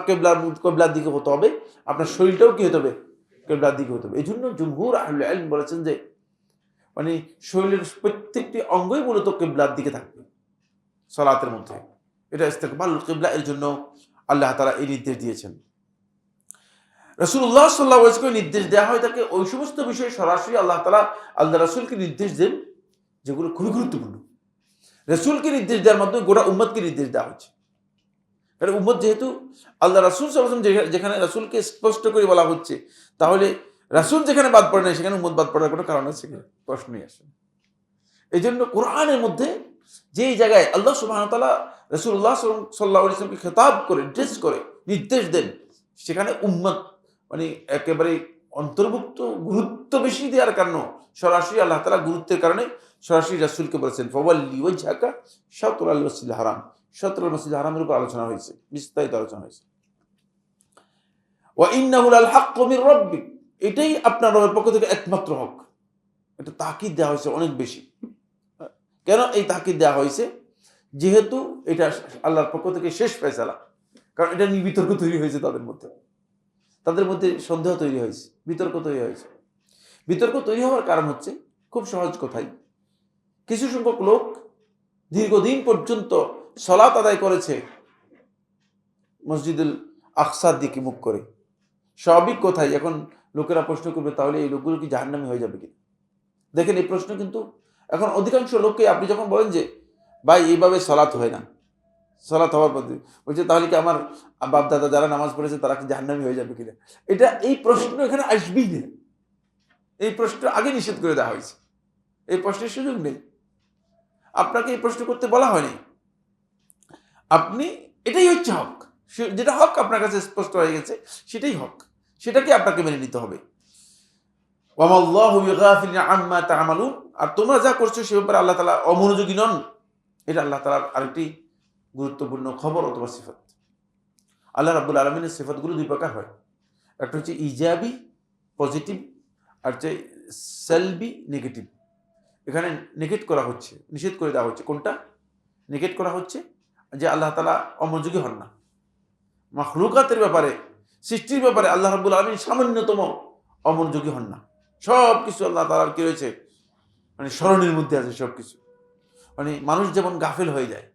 কিবলার দিকে হতে হবে, আপনার শরীরটাও কি হতে হবে, কিবলার দিকে হতে হবে। এই জন্য জুমহুর আহলে ইলম বলেছেন যে মানে শরীরের প্রত্যেকটি অঙ্গই মূলত কিবলার দিকে থাকবে সালাতের মধ্যে। এটা ইস্তেকবালুল কিবলা, এর জন্য আল্লাহ তাআলা এই নির্দেশ দিয়েছেন। রাসূলুল্লাহ সাল্লাল্লাহু আলাইহি ওয়াসাল্লামকে নির্দেশ দেওয়া হয় তাকে ওই সমস্ত বিষয়ে সরাসরি আল্লাহ তাআলা আল্লাহ রাসূলকে নির্দেশ দেন যেগুলো খুবই গুরুত্বপূর্ণ। রাসূলকে নির্দেশ দেওয়ার মাধ্যমে গোটা উম্মতকে নির্দেশ দেওয়া হচ্ছে। কারণ উম্মত যেহেতু আল্লাহ রাসূল সাল্লাল্লাহু আলাইহি ওয়াসাল্লাম যেখানে রাসূলকে স্পষ্ট করে বলা হচ্ছে, তাহলে রাসূল যেখানে বাদ পড়ে না সেখানে উম্মত বাদ পড়ার কোনো কারণ আছে কিনা, প্রশ্নই আসে। এই জন্য কোরআনের মধ্যে যেই জায়গায় আল্লাহ সুবহানাহু ওয়া তাআলা রাসূলুল্লাহ সাল্লাল্লাহু আলাইহি ওয়াসাল্লামকে খেতাব করে ড্রেস করে নির্দেশ দেন, সেখানে উম্মত মানে একেবারে অন্তর্ভুক্ত, গুরুত্ব বেশি দেওয়ার কারণে সরাসরি আল্লাহ তাআলা গুরুত্বের কারণে সরাসরি রাসূলকে বলেছেন ফাওয়াল্লি ওয়াজহাকা শাতরাল মাসজিদুল হারাম। শাতরাল মাসজিদুল হারামের উপর আলোচনা হয়েছে, বিস্তারিত আলোচনা হয়েছে। ওয়া ইন্নাহু লাল হাক্কু মির রাব্বিক, এটাই আপনার রবের পক্ষ থেকে একমাত্র হক। এটা তাকিদ দেওয়া হয়েছে অনেক বেশি। কেন এই তাকিদ দেওয়া হয়েছে? যেহেতু এটা আল্লাহর পক্ষ থেকে শেষ ফয়সালা। কারণ এটা নিয়ে বিতর্ক তৈরি হয়েছে তাদের মধ্যে সন্দেহ তৈরি হয়েছে, বিতর্ক তৈরি হয়েছে। বিতর্ক তৈরি হওয়ার কারণ হচ্ছে খুব সহজ কথাই, কিছু সংখ্যক লোক দীর্ঘদিন পর্যন্ত সালাত আদায় করেছে মসজিদুল আকসার দিকে মুখ করে। স্বাভাবিক কথাই, এখন লোকেরা প্রশ্ন করবে তাহলে এই লোকগুলো কি জাহান্নামী হয়ে যাবে কিনা? দেখেন এই প্রশ্ন কিন্তু এখন অধিকাংশ লোককে আপনি যখন বলেন যে ভাই এইভাবে সালাত হয় না, সালাত হওয়ার পদ্ধতি, বলছে তাহলে কি আমার বাপ দাদা যারা নামাজ পড়েছে তারা কি জাহান্নামী হয়ে যাবে কিনা? এই প্রশ্ন এখানে আসবেই না। এই প্রশ্ন আগে নিষেধ করে দেওয়া হয়েছে, এই প্রশ্নের সুযোগ নেই। আপনাকে এই প্রশ্ন করতে বলা হয়নি। আপনি এটাই হচ্ছে হক, যেটা হক আপনার কাছে স্পষ্ট হয়ে গেছে, সেটাই হক, সেটাকে আপনাকে মেনে নিতে হবে। ওয়ামাল্লাহু বিগাফিলিন আম্মা তা'মালুন, আর তোমরা যা করছো সে ব্যাপারে আল্লাহ তাআলা অমনোযোগী নন। এটা আল্লাহ তাআলার আরেকটি গুরুত্বপূর্ণ খবর অথবা সিফাত। আল্লাহ রাব্বুল আলামিনের সিফাতগুলো দুই প্রকার হয়, একটা হচ্ছে ইজাবি পজিটিভ, আর হচ্ছে সালবি নেগেটিভ। এখানে নেগেট করা হচ্ছে, নিষেধ করে দেওয়া হচ্ছে। কোনটা নেগেট করা হচ্ছে? যে আল্লাহ তাআলা অমনোযোগী হন না। মাখলুকাতের ব্যাপারে, সৃষ্টির ব্যাপারে আল্লাহ রাব্বুল আলামিন সামান্যতম অমনোযোগী হন না। সব কিছু আল্লাহ তাআলার কি রয়েছে, মানে স্মরণের মধ্যে আছে সব কিছু। মানে মানুষ যেমন গাফেল হয়ে যায়,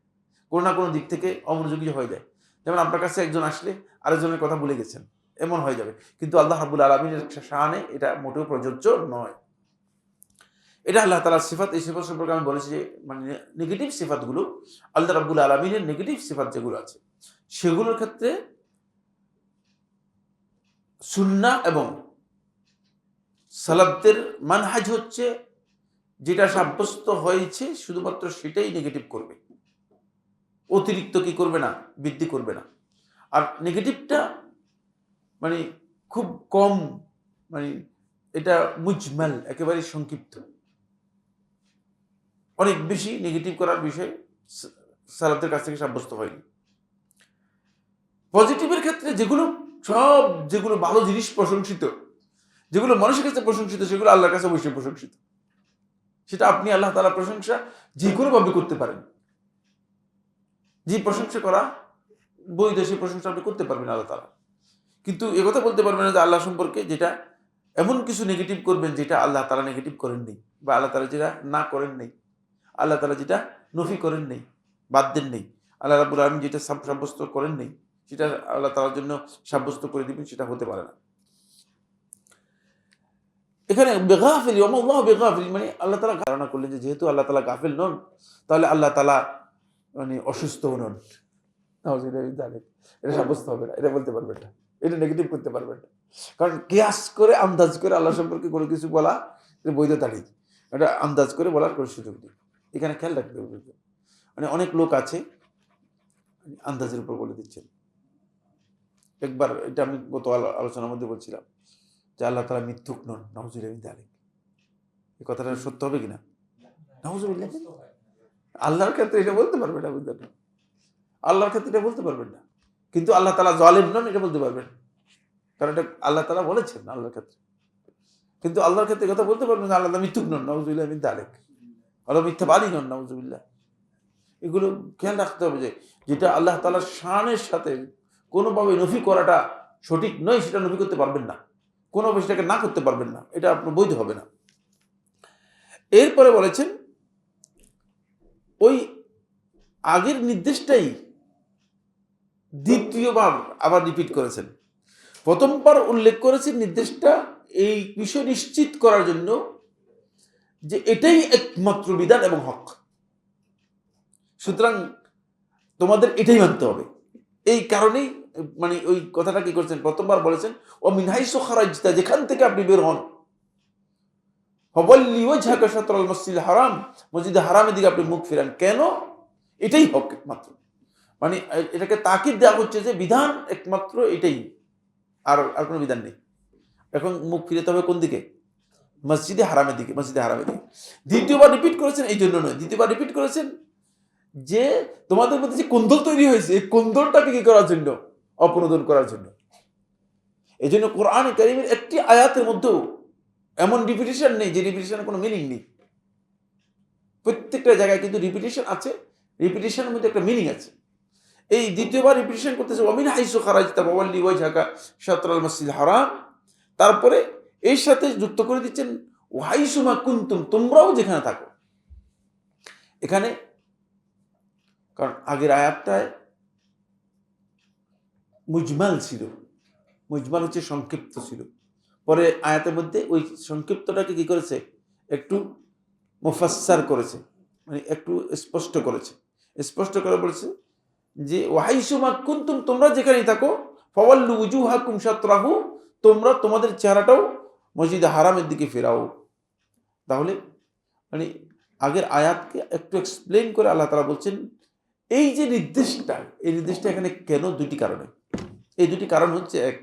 কোনো না কোনো দিক থেকে অমনোযোগী হয়ে যায়। যেমন আপনার কাছে একজন আসলে আরেকজনের কথা ভুলে গেছেন, এমন হয়ে যাবে। কিন্তু আল্লাহ রাব্বুল আলামিনের শানে এটা মোটেও প্রযোজ্য নয়। এটা আল্লাহ তাআলার সিফাত। এই সিফাত সম্পর্কে আমি বলেছি যে মানে নেগেটিভ সিফাতগুলো, আল্লাহ রাব্বুল আলামিনের নেগেটিভ সিফাত যেগুলো আছে সেগুলোর ক্ষেত্রে সুন্নাহ এবং সালাফদের মানহাজ হচ্ছে যেটা সাব্যস্ত হয়েছে শুধুমাত্র সেটাই নেগেটিভ করবে, অতিরিক্ত কি করবে না, বৃদ্ধি করবে না। আর নেগেটিভটা মানে খুব কম, মানে এটা মুজমাল, একেবারে সংক্ষিপ্ত। অনেক বেশি নেগেটিভ করার বিষয় সালাফদের কাছ থেকে সাব্যস্ত হয়নি। পজিটিভের ক্ষেত্রে যেগুলো ভালো জিনিস প্রশংসিত, যেগুলো মানুষের কাছে প্রশংসিত, সেগুলো আল্লাহর কাছে অবশ্যই প্রশংসিত। সেটা আপনি আল্লাহ তাআলার প্রশংসা যে কোনো ভাবে করতে পারেন। যে প্রশংসা করা বৈধ, সেই প্রশংসা আপনি করতে পারবেন আল্লাহ তাআলা। কিন্তু একথা বলতে পারবেন না যে আল্লাহ সম্পর্কে যেটা এমন কিছু নেগেটিভ করবেন যেটা আল্লাহ তাআলা নেগেটিভ করেন নেই, বা আল্লাহ তাআলা যেটা না করেন নেই, আল্লাহ তাআলা যেটা নফি করেন নেই, বাদ দেন নেই, আল্লাহ রাব্বুল আলামিন যেটা সাব্যস্ত করেন নেই সেটা আল্লাহ তাআলার জন্য সাব্যস্ত করে দিবেন, সেটা হতে পারে না। এখানে বেগাফিল, ওয়ামাল্লাহু বিগাফিল, মানে আল্লাহ তাআলা ধারণা করলেন যে যেহেতু আল্লাহ তাআলা গাফিল নন, তাহলে আল্লাহ তাআলা মানে অসুস্থ নন। এটা সাব্যস্ত হবে না, এটা বলতে পারবেন না, এটা নেগেটিভ করতে পারবেন না। কারণ কিয়াস করে, আন্দাজ করে আল্লাহ সম্পর্কে কোনো কিছু বলা বৈধতা নেই। এটা আন্দাজ করে বলার কোনো সুযোগ নেই। এখানে খেয়াল রাখতে হবে। মানে অনেক লোক আছে আন্দাজের উপর বলে দিচ্ছেন। একবার এটা আমি গত আলোচনার মধ্যে বলছিলাম যে আল্লাহ তাআলা মিথ্যুক নন, নাউযুবিল্লাহ মিন যালিক। এই কথাটা সত্য হবে কিনা? নাউযুবিল্লাহ। আল্লাহর ক্ষেত্রে এটা বলতে পারবেন না, বুঝলেন? আল্লাহর ক্ষেত্রে এটা বলতে পারবেন না, কিন্তু আল্লাহ তাআলা জালিম নন এটা বলতে পারবেন, কারণ এটা আল্লাহ তাআলা বলেছেন আল্লাহর ক্ষেত্রে। কিন্তু আল্লাহর ক্ষেত্রে কথা বলতে পারবেন না আল্লাহ মিথ্যুক নন, নাউযুবিল্লাহ মিন যালিক। আল্লাহ মিথ্যাবাদী নন, নাউযুবিল্লাহ। এগুলো খেয়াল রাখতে হবে যে যেটা আল্লাহ তাআলার শানের সাথে কোনোভাবে নফি করাটা সঠিক নয়, সেটা নফি করতে পারবেন না, কোনোভাবে সেটাকে না করতে পারবেন না, এটা আপনার বৈধ হবে না। এরপরে বলেছেন ওই আগের নির্দেশটাই দ্বিতীয়বার আবার রিপিট করেছেন। প্রথমবার উল্লেখ করেছেন নির্দেশটা এই বিষয় নিশ্চিত করার জন্য যে এটাই একমাত্র বিধান এবং হক, সুতরাং তোমাদের এটাই মানতে হবে। এই কারণেই মানে ওই কথাটা কি করছেন, প্রথমবার বলেছেন ও মিন হাইসু খারাজতা, যেখান থেকে আপনি বের হন, ফাওয়াল্লি ওয়াজহাকা শাতরাল মসজিদিল হারাম, মসজিদে হারামের দিকে আপনি মুখ ফেরান। কেন? এটাই হক একমাত্র, মানে এটাকে তাকিদ দেওয়া হচ্ছে যে বিধান একমাত্র এটাই, আর কোনো বিধান নেই। এখন মুখ ফিরাতে হবে কোন দিকে? মসজিদে হারামের দিকে, মসজিদে হারামের দিকে। দ্বিতীয়বার রিপিট করেছেন এই জন্য নয়, দ্বিতীয়বার রিপিট করেছেন যে তোমাদের মধ্যে যে কোন্দল তৈরি হয়েছে এই কোন্দলটাকে কি করার জন্য? অপনোদন করার জন্য। এই জন্য কোরআনে কারীমের একটি আয়াতের মধ্যেও এমন রিপিটিশন নেই যে রিপিটিশনের কোনো মিনিং নেই। প্রত্যেকটা জায়গায় কিন্তু রিপিটিশন আছে, রিপিটিশনের মধ্যে একটা মিনিং আছে। এই দ্বিতীয়বার রিপিটিশন করতেছে ওয়ামিন হাইসু খারাজতা ফাওয়াল্লি ওয়াজহাকা শাতরাল মসজিদিল হারাম, তারপরে এর সাথে যুক্ত করে দিচ্ছেন ওয়াহাইসুমা কুনতুম, তোমরাও যেখানে থাকো। এখানে কারণ আগের আয়াতটায় মুজমাল ছিল, মুজমাল হচ্ছে সংক্ষিপ্ত ছিল, পরে আয়াতের মধ্যে ওই সংক্ষিপ্তটাকে কি করেছে? একটু মুফাসসার করেছে, মানে একটু স্পষ্ট করেছে। স্পষ্ট করে বলেছে যে ওয়াহাইসুমা কুনতুম, তোমরা যেখানেই থাকো, ফাওয়াল্লু উজুহাকুম শাতরাহু, তোমরা তোমাদের চেহারাটাও মসজিদে হারামের দিকে ফেরাও। তাহলে মানে আগের আয়াতকে একটু এক্সপ্লেন করে আল্লাহ তাআলা বলছেন এই যে নির্দেশটা, এই নির্দেশটা এখানে কেন? দুটি কারণে। এই দুটি কারণ হচ্ছে, এক,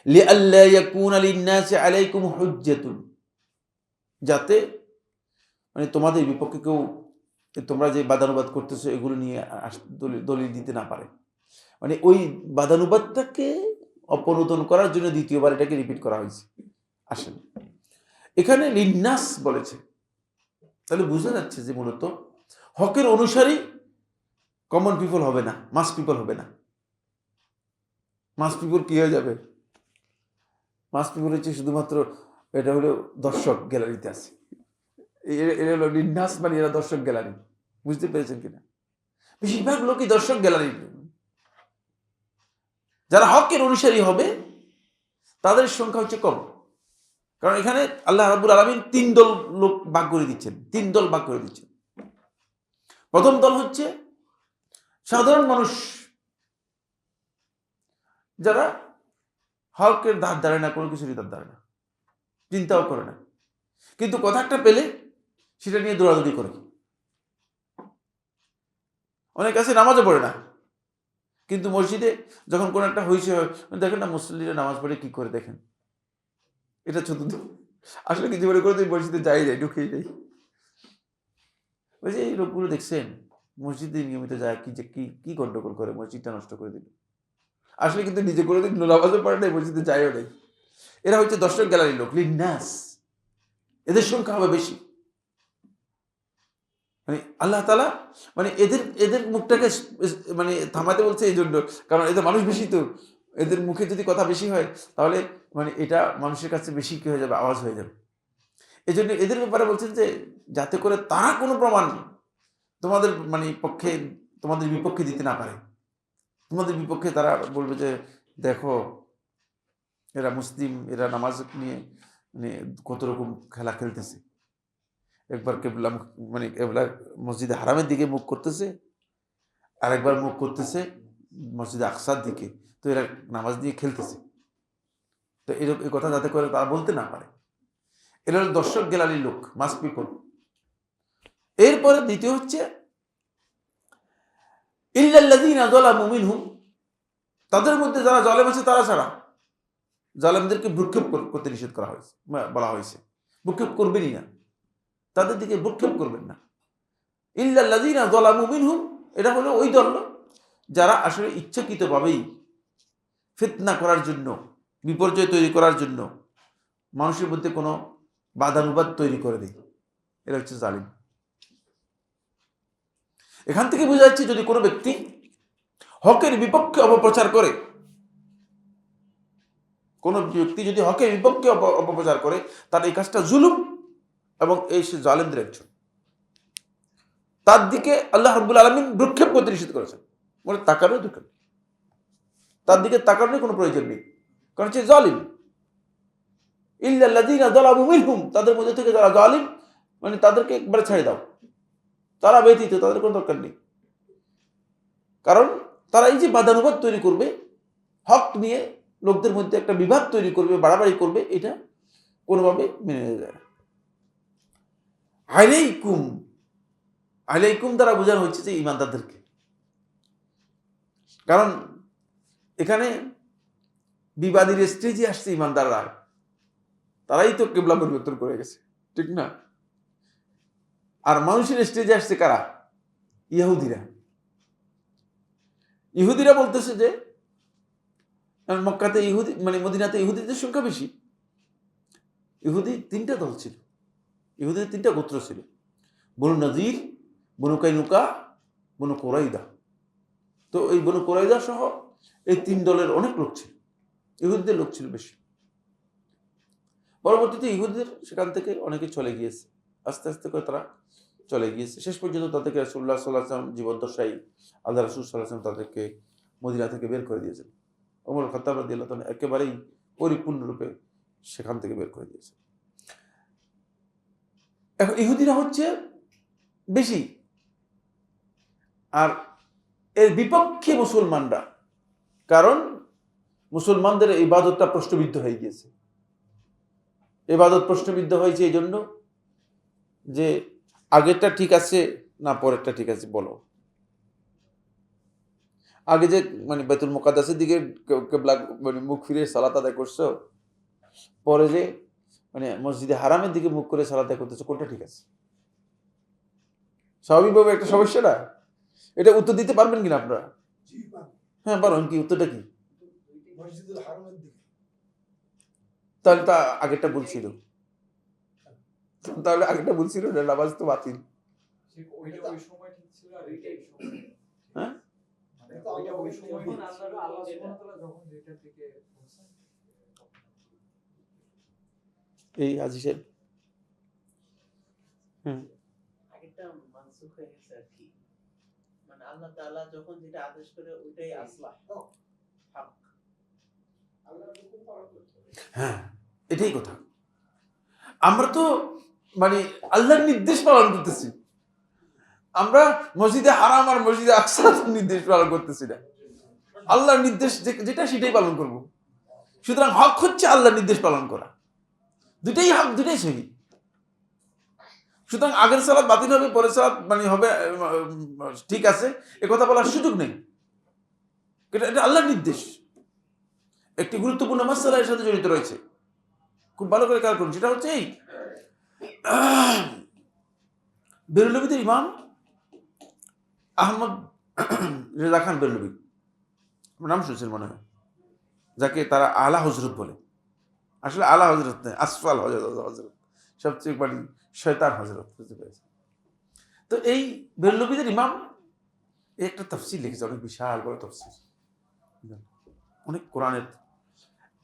লিআল্লা ইয়াকুনা লিন-নাসি আলাইকুম হুজ্জাতুন, যাতে মানে তোমাদের বিপক্ষে কেউ তোমরা যে বাদানুবাদ করতেছো এগুলো নিয়ে দলিল দিতে না পারে। মানে ওই বাদানুবাদটাকে অপনোদন করার জন্য দ্বিতীয়বার এটাকে রিপিট করা হয়েছে। আসেন, এখানে লিন্নাস বলেছে, তাহলে বোঝা যাচ্ছে যে মূলত হকের অনুসারী কমন পিপল হবে না, মাস পিপল হবে না। মাস পিপল কি হয়ে যাবে? মাস পিপল হচ্ছে শুধুমাত্র, এটা হলো দর্শক গ্যালারিতে আছে, এরা হলো লিন্নাস, মানে এরা দর্শক গ্যালারি। বুঝতে পেরেছেন কিনা? বেশিরভাগ লোকই দর্শক গ্যালারি। যারা হকের অনুসারী হবে তাদের সংখ্যা হচ্ছে কম, কারণ এখানে আল্লাহ রাব্বুল আলামিন তিন দল লোক ভাগ করে দিচ্ছেন, তিন দল ভাগ করে দিচ্ছেন। প্রথম দল হচ্ছে সাধারণ মানুষ, যারা হকের ধার ধারে না, কোনো কিছুরই ধার ধারে না, চিন্তাও করে না, কিন্তু কথা একটা পেলে সেটা নিয়ে দৌড়াদৌড়ি করে। অনেক আছে নামাজও পড়ে না, কিন্তু মসজিদে যখন কোনো একটা হয়েছে, দেখেন না মুসল্লিরা নামাজ পড়ে কি করে, দেখেন এটা ছোট। আসলে কি জীবনে করে মসজিদে যাই ঢুকেই যাই। ওই যে এই লোকগুলো দেখছেন মসজিদে নিয়মিত যায়, কি যে কি গন্ডগোল করে, মসজিদটা নষ্ট করে দিল। আসলে কিন্তু নিজে করে দিন, নামাজও পড়ে নাই, মসজিদে যায়ও নাই। এরা হচ্ছে দর্শক গ্যালারির লোক, লিন্নাস। এদের সংখ্যা হবে বেশি। মানে আল্লাহ তাআলা মানে এদের মুখটাকে মানে থামাতে বলছে এই জন্য, কারণ এদের মানুষ বেশি, তো এদের মুখে যদি কথা বেশি হয় তাহলে মানে এটা মানুষের কাছে বেশি কি হয়ে যাবে, আওয়াজ হয়ে যাবে। এই জন্য এদের ব্যাপারে বলছেন যে যাতে করে তারা কোনো প্রমাণ তোমাদের মানে পক্ষে, তোমাদের বিপক্ষে দিতে না পারে। তোমাদের বিপক্ষে তারা বলবে যে দেখো এরা মুসলিম, এরা নামাজ নিয়ে মানে কত রকম খেলা খেলতেছে। একবার কেবলা মানে কেবলা মসজিদে হারামের দিকে মুখ করতেছে, আর একবার মুখ করতেছে মসজিদে আকসার দিকে, তো এরা নামাজ দিয়ে খেলতেছে। তো এরকম এই কথা যাতে করে তারা বলতে না পারে। এরা হল দর্শক গ্যালারির লোক, মাস পিপল। এরপরে দ্বিতীয় হচ্ছে ইল্লাল্লাযীনা যালামু মিনহুম, তাদের মধ্যে যারা জালেম আছে তারা ছাড়া। জালেমদেরকে ভ্রুক্ষেপ করতে নিষেধ করা হয়েছে, বলা হয়েছে ভ্রুক্ষেপ করবেনই না, তাদের দিকে ভ্রুক্ষেপ করবেন না। ইল্লাল্লাযীনা যালামু মিনহুম, এটা হলো ওই দল যারা আসলে ইচ্ছাকৃতভাবেই ফিতনা করার জন্য, বিপর্যয় তৈরি করার জন্য মানুষের মধ্যে কোনো বাদানুবাদ তৈরি করে দেয়, এরা হচ্ছে জালিম। এখান থেকে বোঝা যাচ্ছে যদি কোনো ব্যক্তি হকের বিপক্ষে অপপ্রচার করে, কোনো ব্যক্তি যদি হকের বিপক্ষে অপপ্রচার করে, তার এই কাজটা জুলুম এবং এই সে জালেমদের একজন। তার দিকে আল্লাহ রাব্বুল আলামিন ভ্রুক্ষেপ করতে নিষেধ করেছেন, বলে তাকানোর দরকার নেই, তার দিকে তাকানোর কোনো প্রয়োজন নেই, কারণ সে জালিম। ইল্লাল্লাযীনা যালামু মিনহুম, তাদের মধ্যে থেকে যারা জালিম, মানে তাদেরকে একবারে ছেড়ে দাও, তারা ব্যতীত তাদের কোনো দরকার নেই। কারণ তারা এই যে বাদানুবাদ তৈরি করবে, হক নিয়ে লোকদের মধ্যে একটা বিভাদ তৈরি করবে, বাড়াবাড়ি করবে, এটা কোনোভাবে মেনে নেওয়া যায় না। আলাইকুম, আলাইকুম দ্বারা বোঝানো হচ্ছে যে ইমানদারদেরকে। কারণ এখানে বিবাদীর স্টেজে আসছে ইমানদাররা, তারাই তো কিবলা পরিবর্তন করে গেছে, ঠিক না? আর মানুষের স্টেজে আসছে কারা? ইহুদিরা। ইহুদিরা বলতেছে যে মক্কাতে ইহুদি, মানে মদিনাতে ইহুদিদের সংখ্যা বেশি। ইহুদি তিনটা দল ছিল, ইহুদিদের তিনটা গোত্র ছিল, বনু নযীর, বনু কাইনুকা, বনু কুরাইদা। তো এই বনু কুরাইদা সহ এই তিন দলের অনেক লোক ছিল, ইহুদিদের লোক ছিল বেশি। পরবর্তীতে ইহুদিদের সেখান থেকে অনেকে চলে গিয়েছে, আস্তে আস্তে করে তারা চলে গিয়েছে। শেষ পর্যন্ত তাদেরকে রাসূলুল্লাহ সাল্লাল্লাহু আলাইহি ওয়াসাল্লাম জীবদ্দশায় আল্লাহ রাসূল সাল্লাল্লাহু আলাইহি ওয়াসাল্লাম তাদেরকে মদিনা থেকে বের করে দিয়েছেন। ওমর খাত্তাব রাদিয়াল্লাহু তাআলা একেবারেই পরিপূর্ণরূপে সেখান থেকে বের করে দিয়েছেন। এখন ইহুদিরা হচ্ছে বেশি, আর এর বিপক্ষে মুসলমানরা, কারণ মুসলমানদের ইবাদতটা প্রশ্নবিদ্ধ হয়ে গিয়েছে। ইবাদত প্রশ্নবিদ্ধ হয়েছে এই জন্য যে আগেরটা ঠিক আছে না পরেরটা ঠিক আছে বলো। আগে যে মানে বাইতুল মুকাদ্দাসের দিকে কিবলা মানে মুখ ফিরে সালাত আদায় করছো, পরে যে মানে মসজিদে হারামের দিকে মুখ করে সালাত আদায় করতেছো, কোনটা ঠিক আছে? স্বাভাবিকভাবে একটা সমস্যা না? এটা উত্তর দিতে পারবেন কিনা আপনারা? হ্যাঁ পারেন, কি উত্তরটা কি? তাহলে তা আগেরটা বলছিল, তাহলে আগেরটা বলছিল না, নামাজ তো বাতিল। হ্যাঁ এই আজি সাহেব, আগেরটা মানসুখ হয়ে গেছে আর কি, মানে আল্লাহ তাআলা যখন যেটা আদেশ করে ওইটাই আসলাহ, হক। আল্লাহর হুকুম পালন করতে হবে। হ্যাঁ এটাই কথা। আমরা তো মানে আল্লাহর নির্দেশ পালন করতেছি, আমরা মসজিদে হারাম আর মসজিদে আকসার নির্দেশ পালন করতেছি না, আল্লাহর নির্দেশ যেটা সেটাই পালন করব। সুতরাং হক হচ্ছে আল্লাহর নির্দেশ পালন করা, দুটাই হক, দুটাই সহি। সুতরাং আগের সালাত বাতিল হবে, পরের সালাত মানে হবে ঠিক আছে, এ কথা বলার সুযোগ নেই। এটা আল্লাহর নির্দেশ, একটি গুরুত্বপূর্ণ মাসআলা এর সাথে জড়িত রয়েছে, খুব ভালো করে খেয়াল করুন। সেটা হচ্ছে এই বেরলভীদের ইমাম আহমদ রেজা খান বেরলভী, নাম শুনছেন মনে হয়, যাকে তারা আলা হজরত বলে। আসলে আলা হজরত নেই, আসফাল হজরত, সবচেয়ে মানে শয়তান হজরত, বুঝতে পেরেছে? তো এই বেরলভীদের ইমাম একটা তাফসীর লিখেছে, অনেক বিশাল বড় তাফসীর, অনেক কোরআনের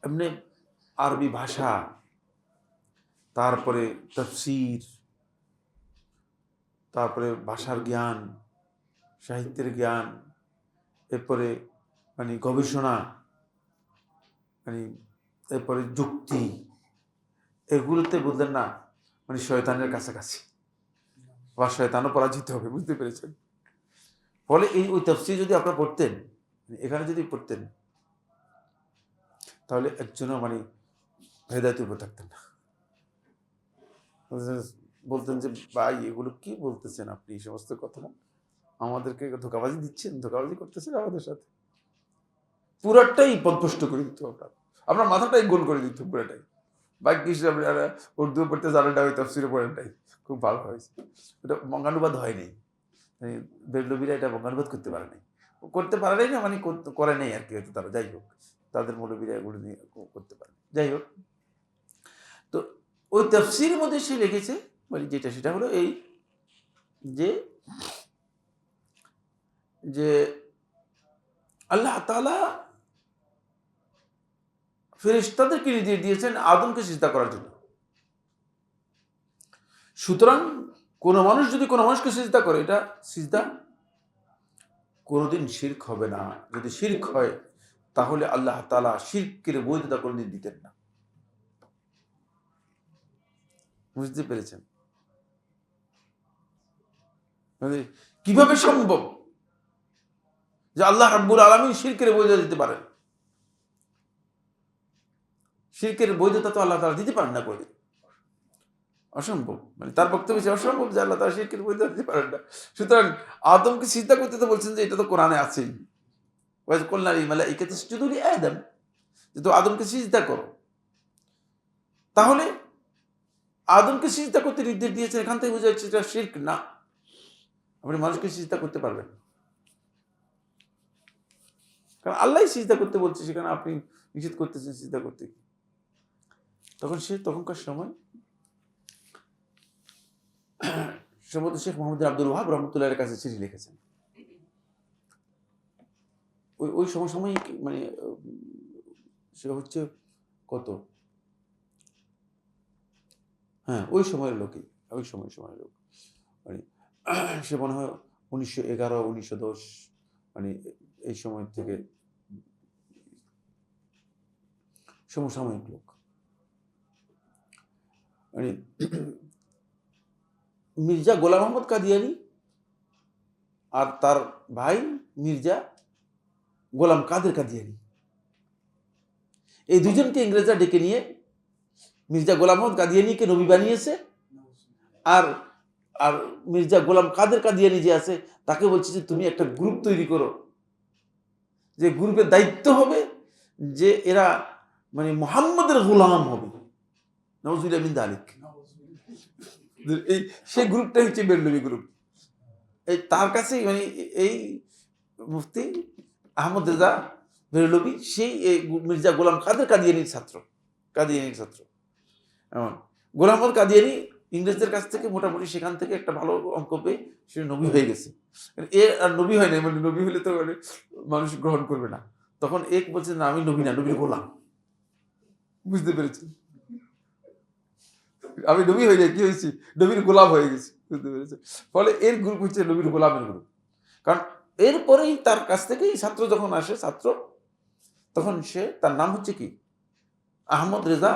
এমনি আরবি ভাষা, তারপরে তাফসীর, তারপরে ভাষার জ্ঞান, সাহিত্যের জ্ঞান, এরপরে মানে গবেষণা, মানে এরপরে যুক্তি, এগুলোতে বুঝলেন না মানে শয়তানের কাছাকাছি, বা শয়তানও পরাজিত হবে, বুঝতে পেরেছেন? ফলে এই ওই তাফসীর যদি আপনারা পড়তেন, এখানে যদি পড়তেন, তাহলে একজনও মানে হেদায়েতের উপর থাকতেন না। বলতেন যে ভাই এগুলো কি বলতেছেন আপনি, এই সমস্ত কথা আমাদেরকে ধোঁকাবাজি দিচ্ছেন, ধোঁকাবাজি করতেছেন আমাদের সাথে। পুরাটাই পদভ্রষ্ট করে দিত আপনার মাথাটাই গোল করে দিত পুরাটাই। বাকি আপনারা উর্দু পড়তে জানেন না, ওই তাফসিরে পড়েন নাই, খুব ভালো হয়েছে। এটা বঙ্গানুবাদ হয়নি, বেরলভীরা এটা বঙ্গানুবাদ করতে পারে নাই, করতে পারে নাই না মানে করে নাই আর কি, হয়তো তারা, যাই হোক তাদের মৌলবীরা এগুলো নিয়ে করতে পারে, যাই হোক। তো ওই তাফসিরের মধ্যে সে লিখেছে মানে যেটা সেটা হলো এই যে আল্লাহ তাআলা ফেরেশতাদেরকে নির্দেশ দিয়েছেন আদমকে সিজদা করার জন্য। সুতরাং কোনো মানুষ যদি কোনো মানুষকে সিজদা করে, এটা সিজদা কোনোদিন শিরক হবে না। যদি শিরক হয় তাহলে আল্লাহ তাআলা শিরকের বৈধতা কোনোদিন দিতেন না। বুঝতে পেরেছেন? মানে কিভাবে সম্ভব যে আল্লাহ রাব্বুল আলামিন শিরকের বৈধতা দিতে পারেন? শিরকের বৈধতা তো আল্লাহ তাআলা দিতে পারেন না, কোনোদিন অসম্ভব। মানে তার বক্তব্য হচ্ছে অসম্ভব যে আল্লাহ তাআলা শিরকের বৈধতা দিতে পারেন না। সুতরাং আদমকে সিজদা করতে তো বলছেন যে এটা তো কোরআনে আছেই, ওয়াইজ কুলনা লিল মালাইকাতি ইসজুদু লি আদম, যে তো আদমকে সিজদা করো। তাহলে আদমকে সিজদা করতে নির্দেশ দিয়েছেন, এখান থেকে বোঝা যাচ্ছে এটা শিরক না। আপনি মানুষকে সিজদা করতে পারবেন, কারণ আল্লাহই সিজদা করতে বলছে, সেখানে আপনি নিষেধ করতেছেন সিজদা করতে। তখন তখনকার সময় সম্ভবত শেখ মোহাম্মদ আব্দুল ওয়াহাব রহমতুল্লাহের কাছে চিঠি লিখেছেন। ওই সময় মানে সে হচ্ছে কত, হ্যাঁ ওই সময়ের লোকই, ওই সময়ের লোক, মানে সে মনে হয় 1911, 1910 মানে এই সময় থেকে সমসাময়িক লোক। মানে মির্জা গোলাম আহমদ কাদিয়ানি আর তার ভাই মির্জা গোলাম কাদের কাদিয়ানি, এই দুজনকে ইংরেজরা ডেকে নিয়ে মির্জা গোলাম আহমদ কাদিয়ানিকে নবী বানিয়েছে, আর আর মির্জা গোলাম কাদের কাদিয়ানি যে আছে তাকে বলছে যে তুমি একটা গ্রুপ তৈরি করো, যে গ্রুপের দায়িত্ব হবে যে এরা মানে মুহাম্মদের গোলাম হবে। নাউজুবিল্লাহ মিন যালিক। এই সেই গ্রুপটা হচ্ছে বেরলভী গ্রুপ। এই তার কাছে মানে এই মুফতি আহমদ রেজা বেরলভী সেই মির্জা গোলাম কাদের কাদিয়ানির ছাত্র, এমন গোলাম আহমদ কাদিয়ানি ইংরেজদের কাছ থেকে মোটামুটি সেখান থেকে একটা ভালো অঙ্ক পেয়ে সে নবী হয়ে গেছে। এ আর নবী হয় না, মানে নবী হলে তো মানে মানুষ গ্রহণ করবে না। তখন এক বলছে না আমি নবী না, নবীর গোলাম। বুঝতে পেরেছি, আমি নবী হয়ে যাই, কি হয়েছি, নবীর গোলাম হয়ে গেছি। বুঝতে পেরেছি। ফলে এর গ্রুপ হচ্ছে নবীর গোলামের গ্রুপ। কারণ এরপরেই তার কাছ থেকেই ছাত্র যখন আসে, তখন সে তার নাম হচ্ছে কি আহমদ রেজা।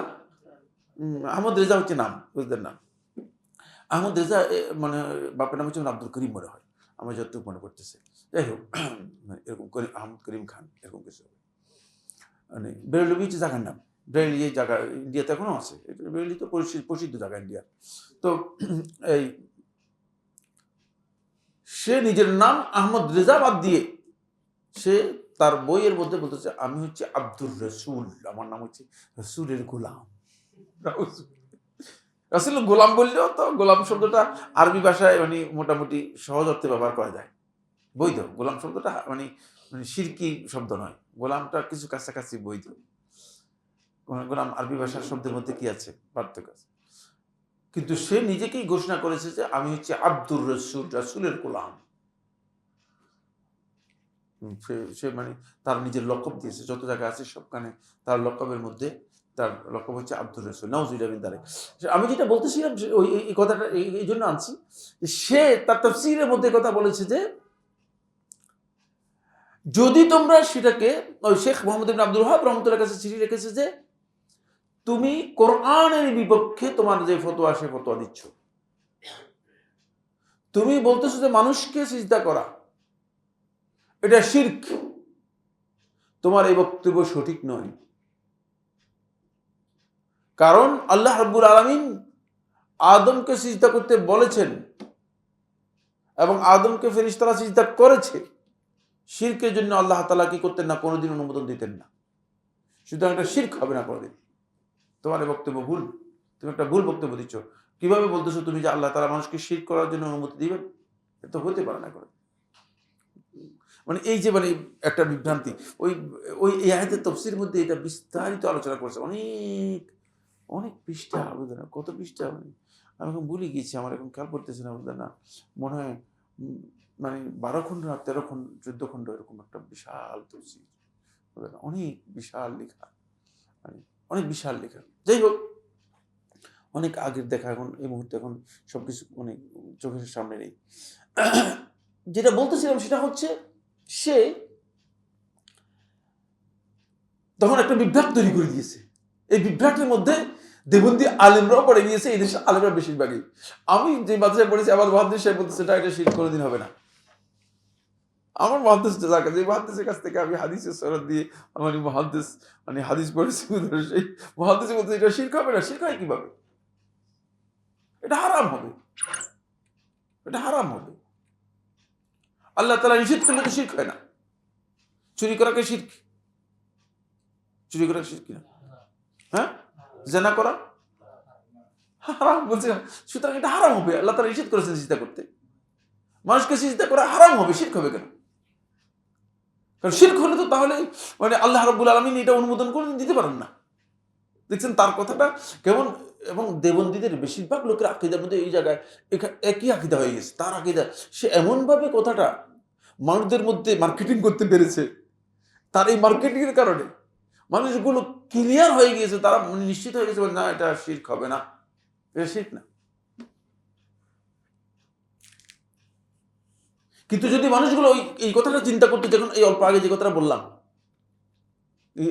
আহমদ রেজা হচ্ছে নাম, বুঝলেন না? আহমদ রেজা মানে বাপের নাম হচ্ছে আব্দুল করিম মনে হয়, আমার যতটুকু মনে পড়তেছে। যাই হোক, এরকম আহমদ করিম খান এরকম কিছু, মানে বেরলভী হচ্ছে জায়গার নাম। বেরেলি এই জায়গা ইন্ডিয়াতে এখনো আছে, বেরেলি তো প্রসিদ্ধ জায়গা ইন্ডিয়া। তো এই সে নিজের নাম আহমদ রেজা বাদ দিয়ে সে তার বইয়ের মধ্যে বলতেছে আমি হচ্ছে আব্দুর রসুল, আমার নাম হচ্ছে রসুলের গোলাম। রাসূল গোলাম বললেও তো গোলাম শব্দটা আরবি ভাষায় মানে মোটামুটি সহজ অর্থে ব্যবহার করা যায়, বৈধ। গোলাম শব্দটা মানে শিরকি শব্দ নয়, গোলামটা কিছু কাছাকাছি বৈধ। গোলাম আরবি ভাষার শব্দের মধ্যে কি আছে, পার্থক্য আছে। কিন্তু সে নিজেকেই ঘোষণা করেছে যে আমি হচ্ছে আব্দুর রসুল, রাসূলের গোলাম। সে মানে তার নিজের লকব দিয়েছে, যত জায়গায় আছে সবখানে তার লকবের মধ্যে তার লকব হচ্ছে আব্দুর রসুল। নাউজুবিল্লাহ মিন যালিক। আমি যেটা বলতেছিলাম ওই এই কথাটা এই জন্য আনছি, সে তার তাফসীরের মধ্যে কথা বলেছে যে যদি তোমরা সেটাকে, ওই শেখ মোহাম্মদ ইবনে আব্দুল ওয়াহাব রহমতুল্লাহর কাছে চিঠি রেখেছে যে তুমি কোরআনের বিপক্ষে তোমার যে ফতোয়া সে ফতোয়া দিচ্ছ, তুমি বলতেছো যে মানুষকে সিজদা করা এটা শিরক, তোমার এই বক্তব্য সঠিক নয়। কারণ আল্লাহ রাব্বুল আলামিন আদমকে সিজদা করতে বলেছেন, এবং আদমকে ফেরেশতারা সিজদা করেছে, শিরকের জন্য আল্লাহ তাআলা কি করতেন না, কোনোদিন অনুমোদন দিতেন না। সুতরাং এটা শিরক হবে না কোনোদিন। তোমার এই বক্তব্য ভুল, তুমি একটা ভুল বক্তব্য দিচ্ছ। কিভাবে বলতেছো তুমি যে আল্লাহ তাআলা মানুষকে শিরক করার জন্য অনুমতি দিবেন? এটা তো হতে পারে না করে। মানে এই যে মানে একটা বিভ্রান্তি, ওই ওই এই আয়াতের তাফসীরের মধ্যে এটা বিস্তারিত আলোচনা করেছে, অনেক অনেক পৃষ্ঠা, বুঝলেন না কত পৃষ্ঠা, মানে আমি এখন ভুলে গিয়েছি, আমার এখন খেয়াল করতেছি না, বুঝলেন না, মনে হয় মানে 12 খণ্ড না 13 খণ্ড 14 খণ্ড এরকম একটা বিশাল তাফসীর, বুঝলেন না, অনেক বিশাল লেখা, মানে অনেক বিশাল লেখা। যাই হোক, অনেক আগের দেখা, এখন এই মুহূর্তে এখন সবকিছু অনেক চোখের সামনে নেই। যেটা বলতেছিলাম সেটা হচ্ছে, সে তখন একটা বিভ্রাট তৈরি করে দিয়েছে। এই বিভ্রাটের মধ্যে দেবন্দী আলেমরাও পড়ে গিয়েছে, এই দেশের আলেমরা বেশিরভাগই। আমি যে মাদ্রাসায় পড়েছি, আমার মহাদ্দেশ সাহেব বলতেছে এটা শিরক কোনোদিন হবে না। আমার মহাদ্দেশ যে মহাদ্দেশের কাছ থেকে আমি হাদিসের সনদ দিয়ে আমার মহাদ্দেশ মানে হাদিস পড়েছি, সেই মহাদ্দেশে বলতে এটা শিরক হবে না। শিরক হয় কিভাবে? এটা হারাম হবে, এটা হারাম হবে। আল্লাহ তাআলা নিষেধ করলে তো শিরক হয় না। চুরি করাকে শিরক, চুরি করা শিরক কিনা? হ্যাঁ, জেনা করা হারাম বলছে, সুতরাং এটা হারাম হবে। আল্লাহ তাআলা নিষেধ করেছেন সিজদা করতে, মানুষকে সিজদা করা হারাম হবে, শিরক হবে কেন? কারণ শিরক হলে তো তাহলে মানে আল্লাহ রাব্বুল আলামিন এটা অনুমোদন করে দিতে পারেন না। দেখছেন তার কথাটা কেমন? এবং দেবন্দীদের বেশিরভাগ লোকের আকীদার মধ্যে এই জায়গায় একই আকীদা হয়ে গেছে। তার আকীদা, সে এমনভাবে কথাটা মানুষদের মধ্যে মার্কেটিং করতে পেরেছে, তার এই মার্কেটিং এর কারণে মানুষগুলো ক্লিয়ার হয়ে গিয়েছে, তারা নিশ্চিত হয়ে গেছে না এটা শিরক হবে না, এটা শিরক না। কিন্তু যদি মানুষগুলো এই কথাটা চিন্তা করতে, যখন এই অল্প আগে যে কথাটা বললাম,